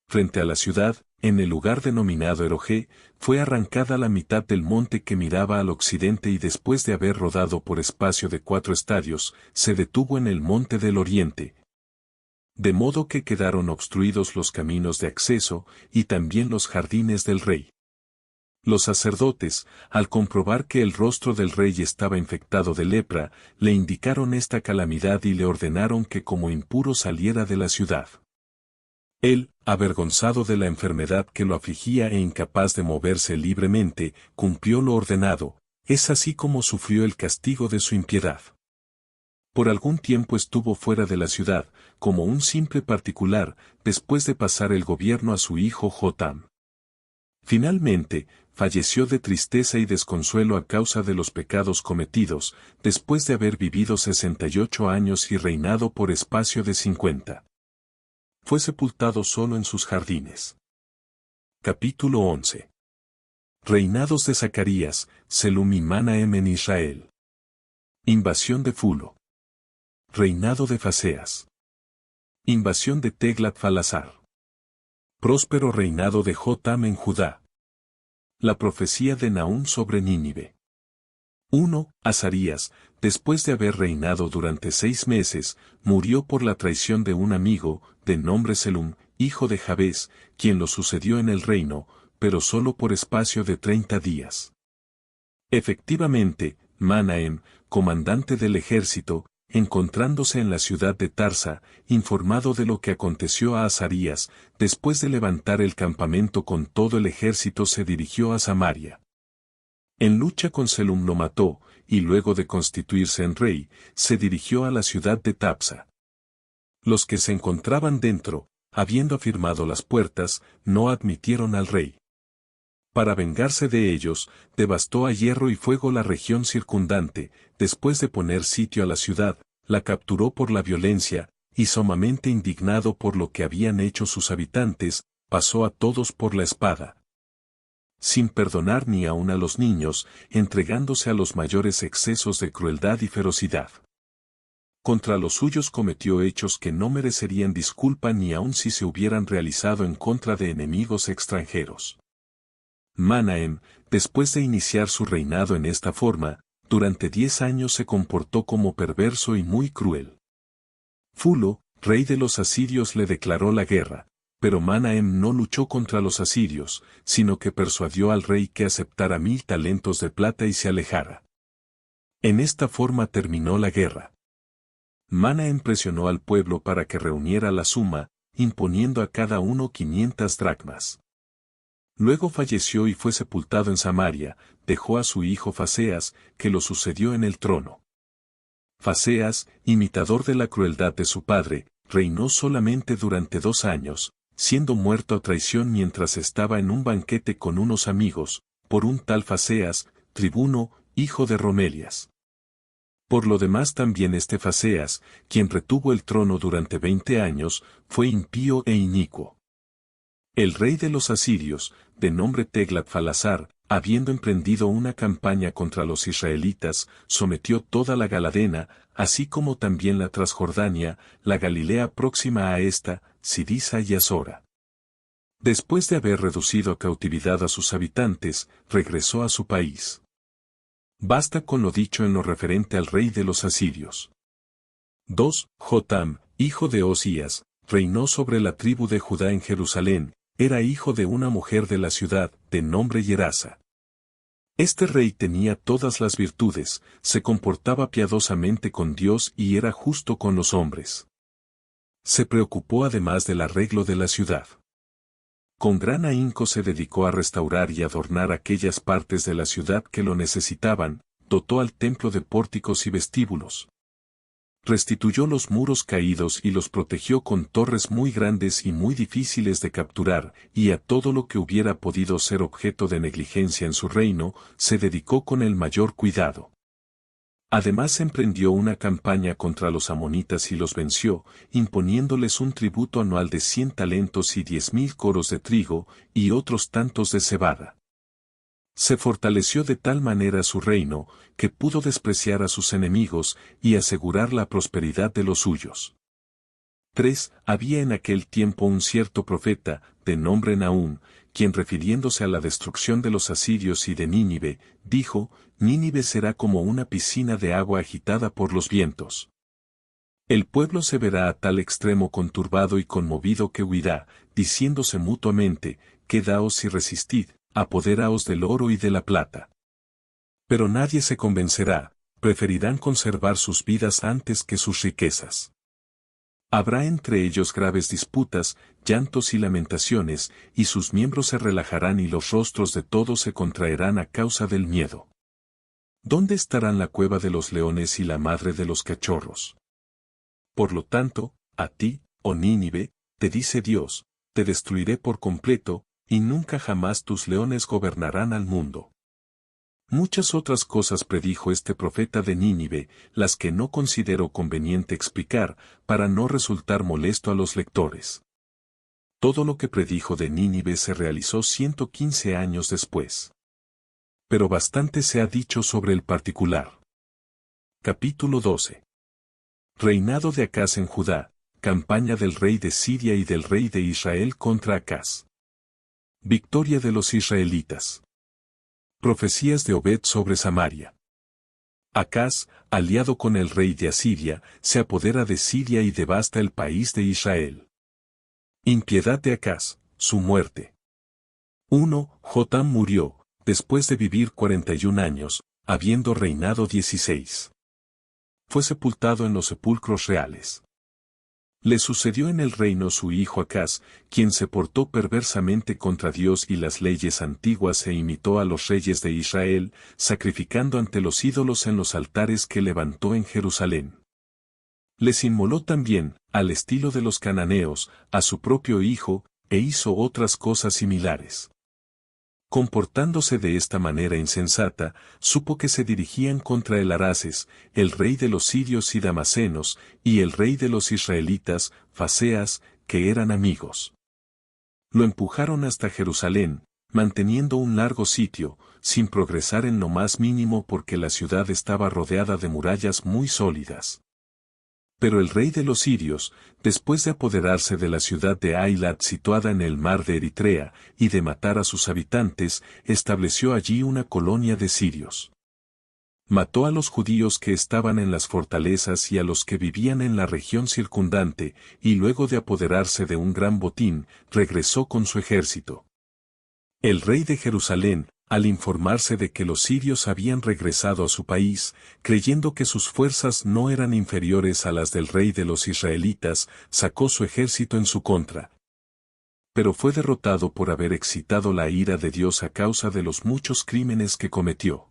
Frente a la ciudad, en el lugar denominado Erogé, fue arrancada la mitad del monte que miraba al occidente y después de haber rodado por espacio de 4 estadios, se detuvo en el monte del oriente. De modo que quedaron obstruidos los caminos de acceso, y también los jardines del rey. Los sacerdotes, al comprobar que el rostro del rey estaba infectado de lepra, le indicaron esta calamidad y le ordenaron que como impuro saliera de la ciudad. Él, avergonzado de la enfermedad que lo afligía e incapaz de moverse libremente, cumplió lo ordenado, es así como sufrió el castigo de su impiedad. Por algún tiempo estuvo fuera de la ciudad, como un simple particular, después de pasar el gobierno a su hijo Jotam. Finalmente, falleció de tristeza y desconsuelo a causa de los pecados cometidos, después de haber vivido 68 años y reinado por espacio de 50. Fue sepultado solo en sus jardines. Capítulo 11. Reinados de Zacarías, Selum y Manahem en Israel. Invasión de Fulo. Reinado de Faseas. Invasión de Teglat-Falasar. Próspero reinado de Jotam en Judá. La profecía de Nahum sobre Nínive. 1. Azarías, después de haber reinado durante 6 meses, murió por la traición de un amigo, de nombre Selum, hijo de Jabes, quien lo sucedió en el reino, pero solo por espacio de 30 días. Efectivamente, Manahem, comandante del ejército, encontrándose en la ciudad de Tarsa, informado de lo que aconteció a Azarías, después de levantar el campamento con todo el ejército se dirigió a Samaria. En lucha con Selum lo mató, y luego de constituirse en rey, se dirigió a la ciudad de Tapsa. Los que se encontraban dentro, habiendo afirmado las puertas, no admitieron al rey. Para vengarse de ellos, devastó a hierro y fuego la región circundante, después de poner sitio a la ciudad, la capturó por la violencia, y sumamente indignado por lo que habían hecho sus habitantes, pasó a todos por la espada, sin perdonar ni aun a los niños, entregándose a los mayores excesos de crueldad y ferocidad. Contra los suyos cometió hechos que no merecerían disculpa ni aun si se hubieran realizado en contra de enemigos extranjeros. Manahem, después de iniciar su reinado en esta forma, durante 10 años se comportó como perverso y muy cruel. Fulo, rey de los asirios, le declaró la guerra, pero Manahem no luchó contra los asirios, sino que persuadió al rey que aceptara 1000 talentos de plata y se alejara. En esta forma terminó la guerra. Manahem presionó al pueblo para que reuniera la suma, imponiendo a cada uno 500 dracmas. Luego falleció y fue sepultado en Samaria, dejó a su hijo Faseas, que lo sucedió en el trono. Faseas, imitador de la crueldad de su padre, reinó solamente durante 2 años, siendo muerto a traición mientras estaba en un banquete con unos amigos, por un tal Faseas, tribuno, hijo de Romelias. Por lo demás también este Faseas, quien retuvo el trono durante 20 años, fue impío e inicuo. El rey de los asirios, de nombre Teglat-Falasar, habiendo emprendido una campaña contra los israelitas, sometió toda la Galadena, así como también la Transjordania, la Galilea próxima a esta, Sidisa y Azora. Después de haber reducido a cautividad a sus habitantes, regresó a su país. Basta con lo dicho en lo referente al rey de los asirios. 2. Jotam, hijo de Osías, reinó sobre la tribu de Judá en Jerusalén, era hijo de una mujer de la ciudad, de nombre Yerasa. Este rey tenía todas las virtudes, se comportaba piadosamente con Dios y era justo con los hombres. Se preocupó además del arreglo de la ciudad. Con gran ahínco se dedicó a restaurar y adornar aquellas partes de la ciudad que lo necesitaban, dotó al templo de pórticos y vestíbulos. Restituyó los muros caídos y los protegió con torres muy grandes y muy difíciles de capturar, y a todo lo que hubiera podido ser objeto de negligencia en su reino, se dedicó con el mayor cuidado. Además emprendió una campaña contra los amonitas y los venció, imponiéndoles un tributo anual de 100 talentos y 10.000 coros de trigo, y otros tantos de cebada. Se fortaleció de tal manera su reino, que pudo despreciar a sus enemigos y asegurar la prosperidad de los suyos. 3. Había en aquel tiempo un cierto profeta, de nombre Nahum, quien refiriéndose a la destrucción de los asirios y de Nínive, dijo, Nínive será como una piscina de agua agitada por los vientos. El pueblo se verá a tal extremo conturbado y conmovido que huirá, diciéndose mutuamente, quedaos y resistid, apoderaos del oro y de la plata. Pero nadie se convencerá, preferirán conservar sus vidas antes que sus riquezas. Habrá entre ellos graves disputas, llantos y lamentaciones, y sus miembros se relajarán y los rostros de todos se contraerán a causa del miedo. ¿Dónde estarán la cueva de los leones y la madre de los cachorros? Por lo tanto, a ti, oh Nínive, te dice Dios, te destruiré por completo, y nunca jamás tus leones gobernarán al mundo. Muchas otras cosas predijo este profeta de Nínive, las que no considero conveniente explicar, para no resultar molesto a los lectores. Todo lo que predijo de Nínive se realizó 115 años después. Pero bastante se ha dicho sobre el particular. Capítulo 12. Reinado de Acaz en Judá, campaña del rey de Siria y del rey de Israel contra Acaz. Victoria de los israelitas. Profecías de Obed sobre Samaria. Acaz, aliado con el rey de Asiria, se apodera de Siria y devasta el país de Israel. Impiedad de Acaz, su muerte. 1. Jotam murió, después de vivir 41 años, habiendo reinado 16. Fue sepultado en los sepulcros reales. Le sucedió en el reino su hijo Acaz, quien se portó perversamente contra Dios y las leyes antiguas e imitó a los reyes de Israel, sacrificando ante los ídolos en los altares que levantó en Jerusalén. Les inmoló también, al estilo de los cananeos, a su propio hijo, e hizo otras cosas similares. Comportándose de esta manera insensata, supo que se dirigían contra el Araces, el rey de los sirios y damasenos, y el rey de los israelitas, Faseas, que eran amigos. Lo empujaron hasta Jerusalén, manteniendo un largo sitio, sin progresar en lo más mínimo porque la ciudad estaba rodeada de murallas muy sólidas. Pero el rey de los sirios, después de apoderarse de la ciudad de Ailat situada en el mar de Eritrea, y de matar a sus habitantes, estableció allí una colonia de sirios. Mató a los judíos que estaban en las fortalezas y a los que vivían en la región circundante, y luego de apoderarse de un gran botín, regresó con su ejército. El rey de Jerusalén, al informarse de que los sirios habían regresado a su país, creyendo que sus fuerzas no eran inferiores a las del rey de los israelitas, sacó su ejército en su contra. Pero fue derrotado por haber excitado la ira de Dios a causa de los muchos crímenes que cometió.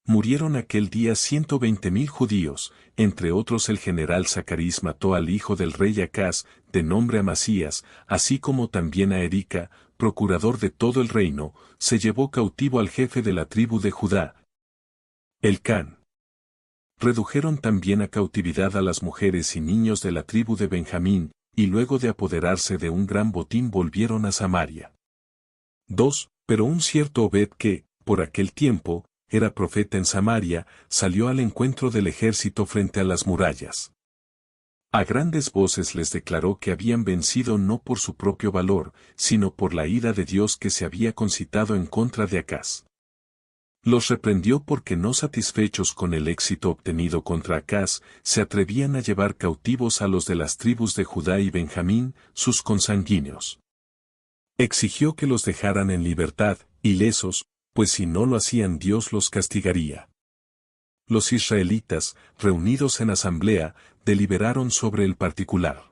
Murieron aquel día 120,000 judíos, entre otros el general Zacarías mató al hijo del rey Acaz, de nombre Amasías, así como también a Erica, procurador de todo el reino, se llevó cautivo al jefe de la tribu de Judá, Elcán. Redujeron también a cautividad a las mujeres y niños de la tribu de Benjamín, y luego de apoderarse de un gran botín volvieron a Samaria. 2. Pero un cierto Obed que, por aquel tiempo, era profeta en Samaria, salió al encuentro del ejército frente a las murallas. A grandes voces les declaró que habían vencido no por su propio valor, sino por la ira de Dios que se había concitado en contra de Acaz. Los reprendió porque no satisfechos con el éxito obtenido contra Acaz, se atrevían a llevar cautivos a los de las tribus de Judá y Benjamín, sus consanguíneos. Exigió que los dejaran en libertad, ilesos, pues si no lo hacían Dios los castigaría. Los israelitas, reunidos en asamblea, deliberaron sobre el particular.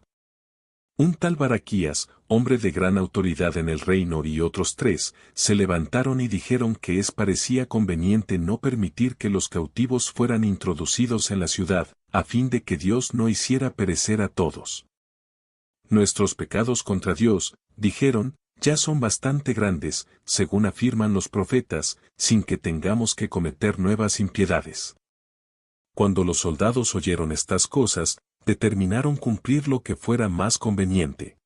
Un tal Baraquías, hombre de gran autoridad en el reino y otros 3, se levantaron y dijeron que parecía conveniente no permitir que los cautivos fueran introducidos en la ciudad, a fin de que Dios no hiciera perecer a todos. Nuestros pecados contra Dios, dijeron, ya son bastante grandes, según afirman los profetas, sin que tengamos que cometer nuevas impiedades. Cuando los soldados oyeron estas cosas, determinaron cumplir lo que fuera más conveniente.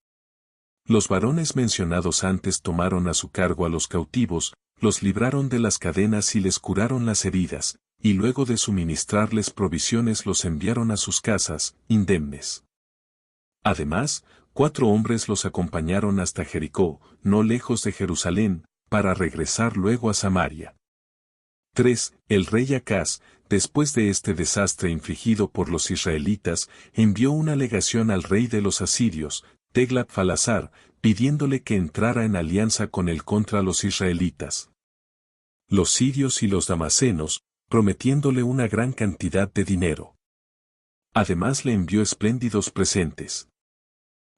Los varones mencionados antes tomaron a su cargo a los cautivos, los libraron de las cadenas y les curaron las heridas, y luego de suministrarles provisiones los enviaron a sus casas, indemnes. Además, 4 hombres los acompañaron hasta Jericó, no lejos de Jerusalén, para regresar luego a Samaria. 3. El rey Acaz, después de este desastre infligido por los israelitas, envió una legación al rey de los asirios, Teglat-Falazar, pidiéndole que entrara en alianza con él contra los israelitas. Los sirios y los damasenos, prometiéndole una gran cantidad de dinero. Además le envió espléndidos presentes.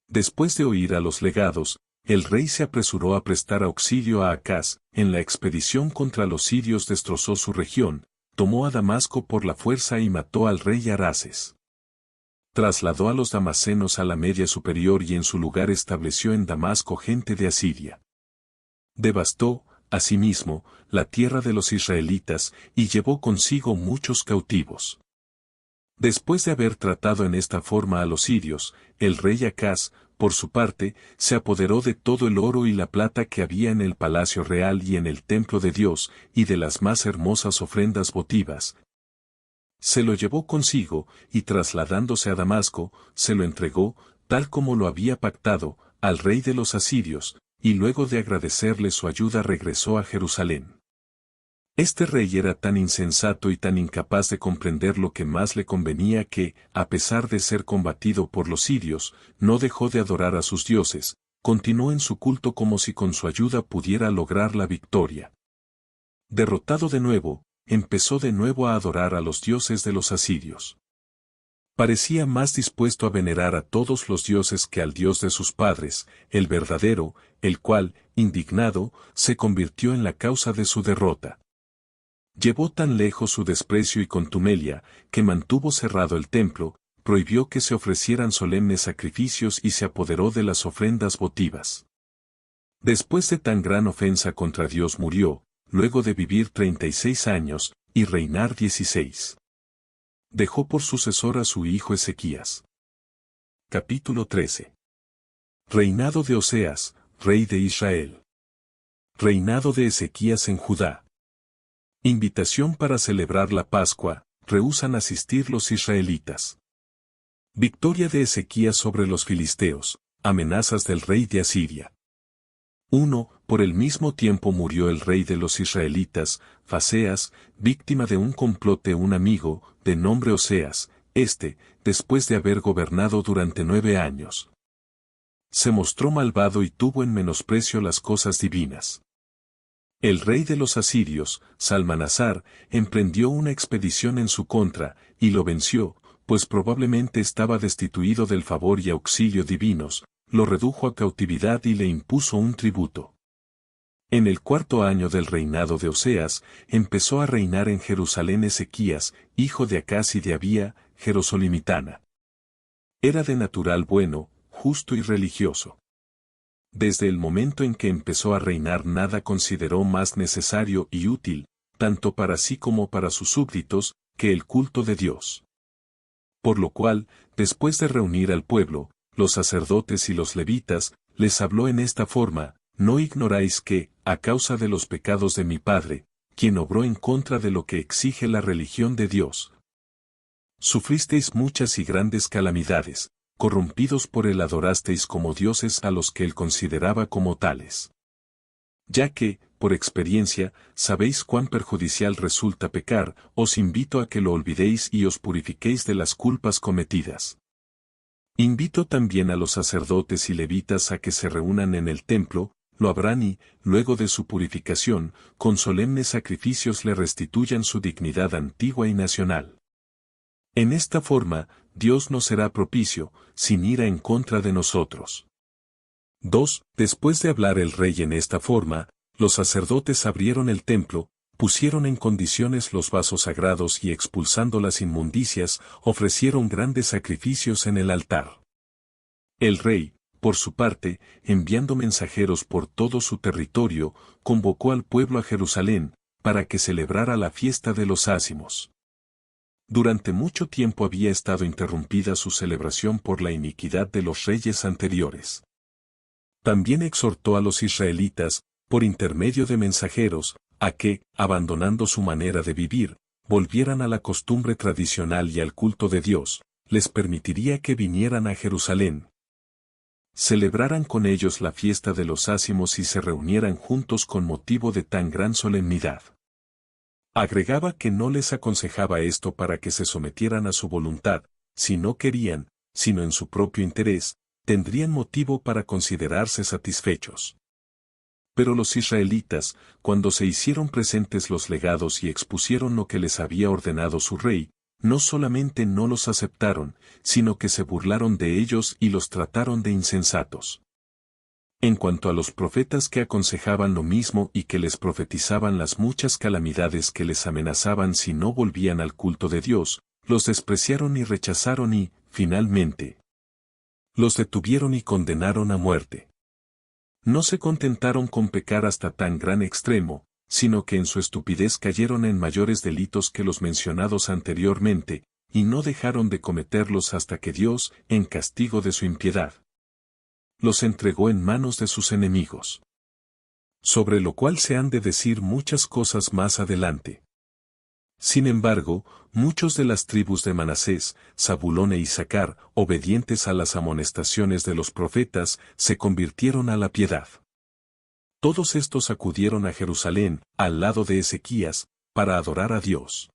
Después de oír a los legados, el rey se apresuró a prestar auxilio a Acaz, en la expedición contra los sirios destrozó su región, tomó a Damasco por la fuerza y mató al rey Araces. Trasladó a los damasenos a la media superior y en su lugar estableció en Damasco gente de Asiria. Devastó, asimismo, la tierra de los israelitas y llevó consigo muchos cautivos. Después de haber tratado en esta forma a los sirios, el rey Acaz, por su parte, se apoderó de todo el oro y la plata que había en el palacio real y en el templo de Dios, y de las más hermosas ofrendas votivas. Se lo llevó consigo, y trasladándose a Damasco, se lo entregó, tal como lo había pactado, al rey de los asirios, y luego de agradecerle su ayuda regresó a Jerusalén. Este rey era tan insensato y tan incapaz de comprender lo que más le convenía que, a pesar de ser combatido por los sirios, no dejó de adorar a sus dioses, continuó en su culto como si con su ayuda pudiera lograr la victoria. Derrotado de nuevo, empezó de nuevo a adorar a los dioses de los asirios. Parecía más dispuesto a venerar a todos los dioses que al Dios de sus padres, el verdadero, el cual, indignado, se convirtió en la causa de su derrota. Llevó tan lejos su desprecio y contumelia, que mantuvo cerrado el templo, prohibió que se ofrecieran solemnes sacrificios y se apoderó de las ofrendas votivas. Después de tan gran ofensa contra Dios murió, luego de vivir 36 años, y reinar 16. Dejó por sucesor a su hijo Ezequías. Capítulo 13. Reinado de Oseas, rey de Israel. Reinado de Ezequías en Judá. Invitación para celebrar la Pascua, rehúsan asistir los israelitas. Victoria de Ezequías sobre los filisteos, amenazas del rey de Asiria. 1. Por el mismo tiempo murió el rey de los israelitas, Faseas, víctima de un complot de un amigo, de nombre Oseas, después de haber gobernado durante 9 años. Se mostró malvado y tuvo en menosprecio las cosas divinas. El rey de los asirios, Salmanasar, emprendió una expedición en su contra, y lo venció, pues probablemente estaba destituido del favor y auxilio divinos, lo redujo a cautividad y le impuso un tributo. En el 4.º año del reinado de Oseas, empezó a reinar en Jerusalén Ezequías, hijo de Acaz y de Abía, jerosolimitana. Era de natural bueno, justo y religioso. Desde el momento en que empezó a reinar nada consideró más necesario y útil, tanto para sí como para sus súbditos, que el culto de Dios. Por lo cual, después de reunir al pueblo, los sacerdotes y los levitas, les habló en esta forma: no ignoráis que, a causa de los pecados de mi padre, quien obró en contra de lo que exige la religión de Dios, sufristeis muchas y grandes calamidades, corrompidos por él adorasteis como dioses a los que él consideraba como tales. Ya que, por experiencia, sabéis cuán perjudicial resulta pecar, os invito a que lo olvidéis y os purifiquéis de las culpas cometidas. Invito también a los sacerdotes y levitas a que se reúnan en el templo, lo habrán y, luego de su purificación, con solemnes sacrificios le restituyan su dignidad antigua y nacional. En esta forma, Dios nos será propicio, sin ira en contra de nosotros. 2. Después de hablar el rey en esta forma, los sacerdotes abrieron el templo, pusieron en condiciones los vasos sagrados y expulsando las inmundicias, ofrecieron grandes sacrificios en el altar. El rey, por su parte, enviando mensajeros por todo su territorio, convocó al pueblo a Jerusalén, para que celebrara la fiesta de los ázimos. Durante mucho tiempo había estado interrumpida su celebración por la iniquidad de los reyes anteriores. También exhortó a los israelitas, por intermedio de mensajeros, a que, abandonando su manera de vivir, volvieran a la costumbre tradicional y al culto de Dios, les permitiría que vinieran a Jerusalén, celebraran con ellos la fiesta de los ázimos y se reunieran juntos con motivo de tan gran solemnidad. Agregaba que no les aconsejaba esto para que se sometieran a su voluntad, si no querían, sino en su propio interés, tendrían motivo para considerarse satisfechos. Pero los israelitas, cuando se hicieron presentes los legados y expusieron lo que les había ordenado su rey, no solamente no los aceptaron, sino que se burlaron de ellos y los trataron de insensatos. En cuanto a los profetas que aconsejaban lo mismo y que les profetizaban las muchas calamidades que les amenazaban si no volvían al culto de Dios, los despreciaron y rechazaron y, finalmente, los detuvieron y condenaron a muerte. No se contentaron con pecar hasta tan gran extremo, sino que en su estupidez cayeron en mayores delitos que los mencionados anteriormente, y no dejaron de cometerlos hasta que Dios, en castigo de su impiedad, los entregó en manos de sus enemigos. Sobre lo cual se han de decir muchas cosas más adelante. Sin embargo, muchos de las tribus de Manasés, Zabulón e Isaacar, obedientes a las amonestaciones de los profetas, se convirtieron a la piedad. Todos estos acudieron a Jerusalén, al lado de Ezequías, para adorar a Dios.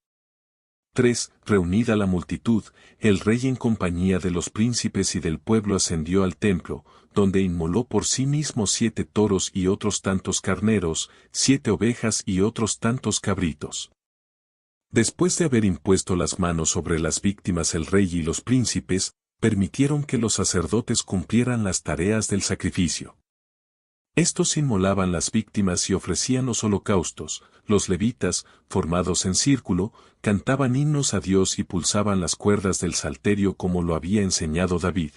3. Reunida la multitud, el rey en compañía de los príncipes y del pueblo ascendió al templo, donde inmoló por sí mismo 7 toros y otros tantos carneros, 7 ovejas y otros tantos cabritos. Después de haber impuesto las manos sobre las víctimas el rey y los príncipes, permitieron que los sacerdotes cumplieran las tareas del sacrificio. Estos inmolaban las víctimas y ofrecían los holocaustos. Los levitas, formados en círculo, cantaban himnos a Dios y pulsaban las cuerdas del salterio como lo había enseñado David.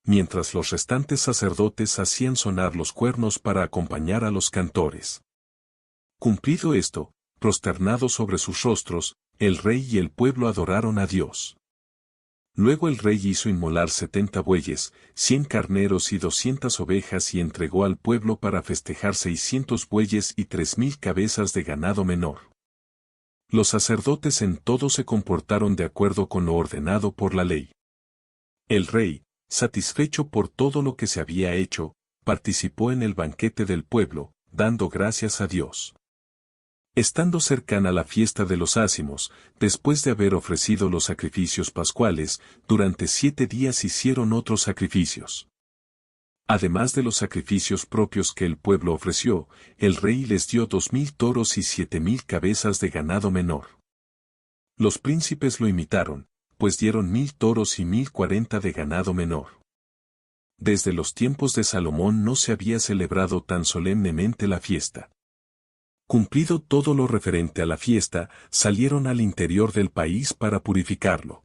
Mientras los restantes sacerdotes hacían sonar los cuernos para acompañar a los cantores. Cumplido esto, prosternados sobre sus rostros, el rey y el pueblo adoraron a Dios. Luego el rey hizo inmolar 70 bueyes, 100 carneros y 200 ovejas y entregó al pueblo para festejar 600 bueyes y 3000 cabezas de ganado menor. Los sacerdotes en todo se comportaron de acuerdo con lo ordenado por la ley. El rey, satisfecho por todo lo que se había hecho, participó en el banquete del pueblo, dando gracias a Dios. Estando cercana la fiesta de los ázimos, después de haber ofrecido los sacrificios pascuales, durante 7 días hicieron otros sacrificios. Además de los sacrificios propios que el pueblo ofreció, el rey les dio 2000 toros y 7000 cabezas de ganado menor. Los príncipes lo imitaron, pues dieron 1000 toros y 1040 de ganado menor. Desde los tiempos de Salomón no se había celebrado tan solemnemente la fiesta. Cumplido todo lo referente a la fiesta, salieron al interior del país para purificarlo.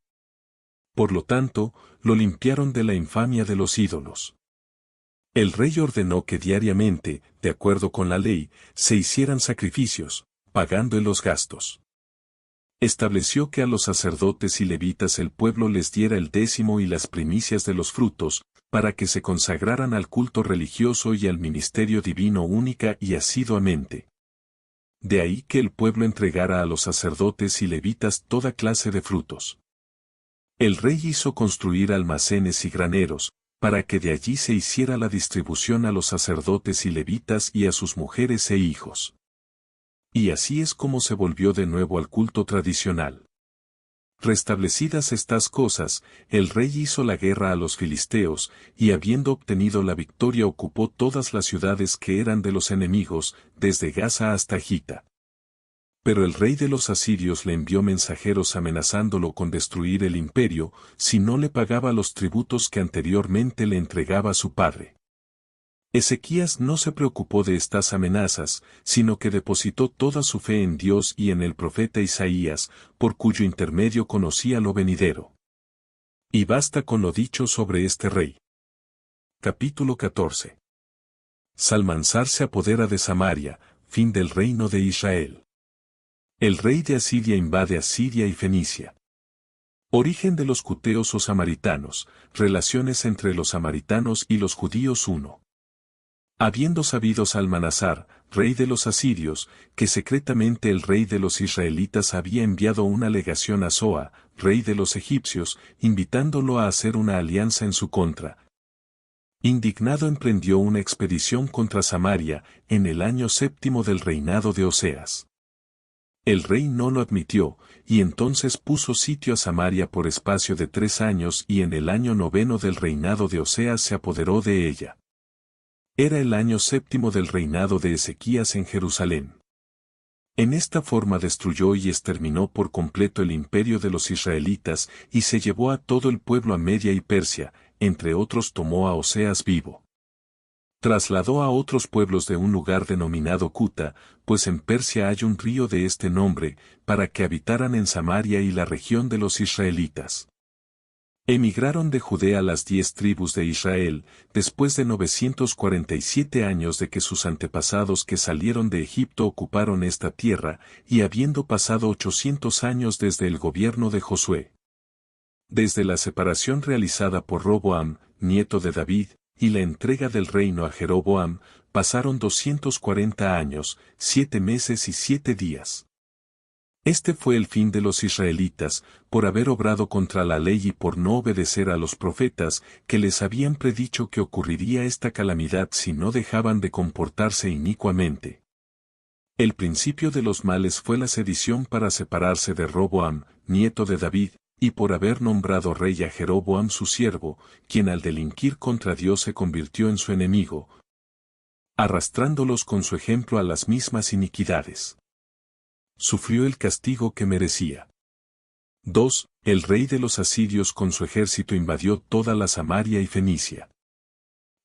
Por lo tanto, lo limpiaron de la infamia de los ídolos. El rey ordenó que diariamente, de acuerdo con la ley, se hicieran sacrificios, pagando en los gastos. Estableció que a los sacerdotes y levitas el pueblo les diera el 10º y las primicias de los frutos, para que se consagraran al culto religioso y al ministerio divino única y asiduamente. De ahí que el pueblo entregara a los sacerdotes y levitas toda clase de frutos. El rey hizo construir almacenes y graneros, para que de allí se hiciera la distribución a los sacerdotes y levitas y a sus mujeres e hijos. Y así es como se volvió de nuevo al culto tradicional. Restablecidas estas cosas, el rey hizo la guerra a los filisteos, y habiendo obtenido la victoria ocupó todas las ciudades que eran de los enemigos, desde Gaza hasta Gita. Pero el rey de los asirios le envió mensajeros amenazándolo con destruir el imperio, si no le pagaba los tributos que anteriormente le entregaba su padre. Ezequías no se preocupó de estas amenazas, sino que depositó toda su fe en Dios y en el profeta Isaías, por cuyo intermedio conocía lo venidero. Y basta con lo dicho sobre este rey. Capítulo 14. Salmansar se apodera de Samaria, fin del reino de Israel. El rey de Asiria invade Asiria y Fenicia. Origen de los cuteos o samaritanos, relaciones entre los samaritanos y los judíos 1. Habiendo sabido Salmanasar, rey de los asirios, que secretamente el rey de los israelitas había enviado una legación a Soa, rey de los egipcios, invitándolo a hacer una alianza en su contra. Indignado emprendió una expedición contra Samaria, en el año 7º del reinado de Oseas. El rey no lo admitió, y entonces puso sitio a Samaria por espacio de 3 años y en el año 9º del reinado de Oseas se apoderó de ella. Era el año 7º del reinado de Ezequías en Jerusalén. En esta forma destruyó y exterminó por completo el imperio de los israelitas y se llevó a todo el pueblo a Media y Persia, entre otros tomó a Oseas vivo. Trasladó a otros pueblos de un lugar denominado Cuta, pues en Persia hay un río de este nombre, para que habitaran en Samaria y la región de los israelitas. Emigraron de Judea las 10 tribus de Israel, después de 947 años de que sus antepasados que salieron de Egipto ocuparon esta tierra, y habiendo pasado 800 años desde el gobierno de Josué. Desde la separación realizada por Roboam, nieto de David, y la entrega del reino a Jeroboam, pasaron 240 años, 7 meses y 7 días. Este fue el fin de los israelitas, por haber obrado contra la ley y por no obedecer a los profetas, que les habían predicho que ocurriría esta calamidad si no dejaban de comportarse inicuamente. El principio de los males fue la sedición para separarse de Roboam, nieto de David, y por haber nombrado rey a Jeroboam su siervo, quien al delinquir contra Dios se convirtió en su enemigo, arrastrándolos con su ejemplo a las mismas iniquidades. Sufrió el castigo que merecía. 2. El rey de los asirios con su ejército invadió toda la Samaria y Fenicia.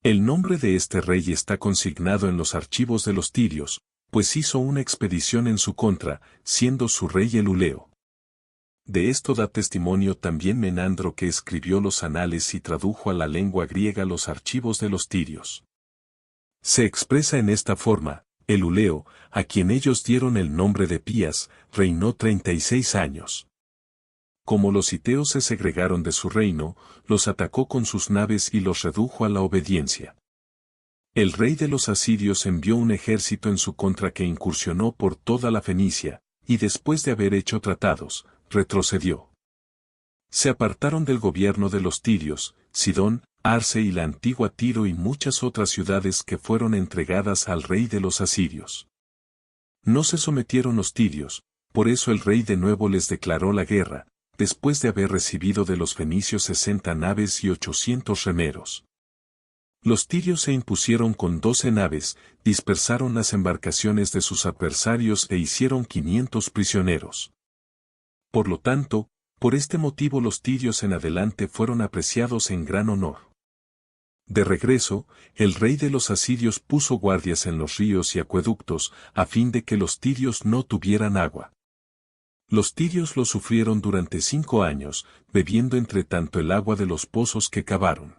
El nombre de este rey está consignado en los archivos de los tirios, pues hizo una expedición en su contra, siendo su rey Eluleo. De esto da testimonio también Menandro, que escribió los anales y tradujo a la lengua griega los archivos de los tirios. Se expresa en esta forma: Eluleo, a quien ellos dieron el nombre de Pías, reinó 36 años. Como los hiteos se segregaron de su reino, los atacó con sus naves y los redujo a la obediencia. El rey de los asirios envió un ejército en su contra que incursionó por toda la Fenicia, y después de haber hecho tratados, retrocedió. Se apartaron del gobierno de los tirios, Sidón, Arce y la antigua Tiro y muchas otras ciudades que fueron entregadas al rey de los asirios. No se sometieron los tirios, por eso el rey de nuevo les declaró la guerra, después de haber recibido de los fenicios 60 naves y 800 remeros. Los tirios se impusieron con 12 naves, dispersaron las embarcaciones de sus adversarios e hicieron 500 prisioneros. Por lo tanto, por este motivo los tirios en adelante fueron apreciados en gran honor. De regreso, el rey de los asirios puso guardias en los ríos y acueductos, a fin de que los tirios no tuvieran agua. Los tirios lo sufrieron durante 5 años, bebiendo entre tanto el agua de los pozos que cavaron.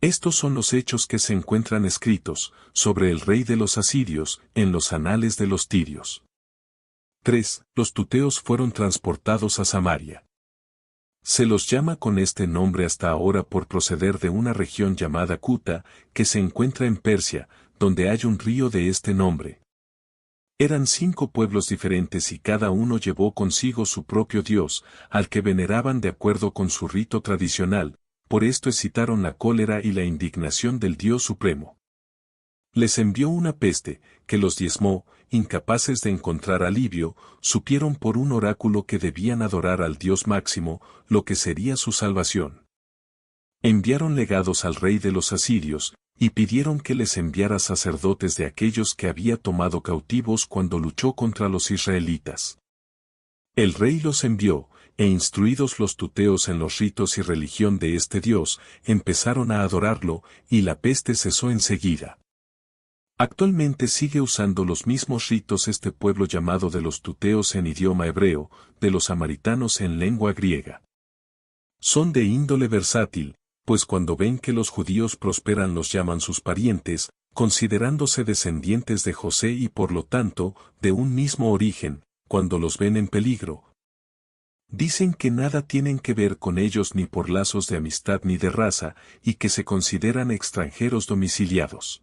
Estos son los hechos que se encuentran escritos sobre el rey de los asirios en los anales de los tirios. 3. Los tuteos fueron transportados a Samaria. Se los llama con este nombre hasta ahora por proceder de una región llamada Kuta, que se encuentra en Persia, donde hay un río de este nombre. Eran 5 pueblos diferentes y cada uno llevó consigo su propio dios, al que veneraban de acuerdo con su rito tradicional, por esto excitaron la cólera y la indignación del Dios Supremo. Les envió una peste, que los diezmó, incapaces de encontrar alivio, supieron por un oráculo que debían adorar al Dios máximo, lo que sería su salvación. Enviaron legados al rey de los asirios, y pidieron que les enviara sacerdotes de aquellos que había tomado cautivos cuando luchó contra los israelitas. El rey los envió, e instruidos los tuteos en los ritos y religión de este Dios, empezaron a adorarlo, y la peste cesó enseguida. Actualmente sigue usando los mismos ritos este pueblo llamado de los tuteos en idioma hebreo, de los samaritanos en lengua griega. Son de índole versátil, pues cuando ven que los judíos prosperan los llaman sus parientes, considerándose descendientes de José y por lo tanto, de un mismo origen, cuando los ven en peligro. Dicen que nada tienen que ver con ellos ni por lazos de amistad ni de raza, y que se consideran extranjeros domiciliados.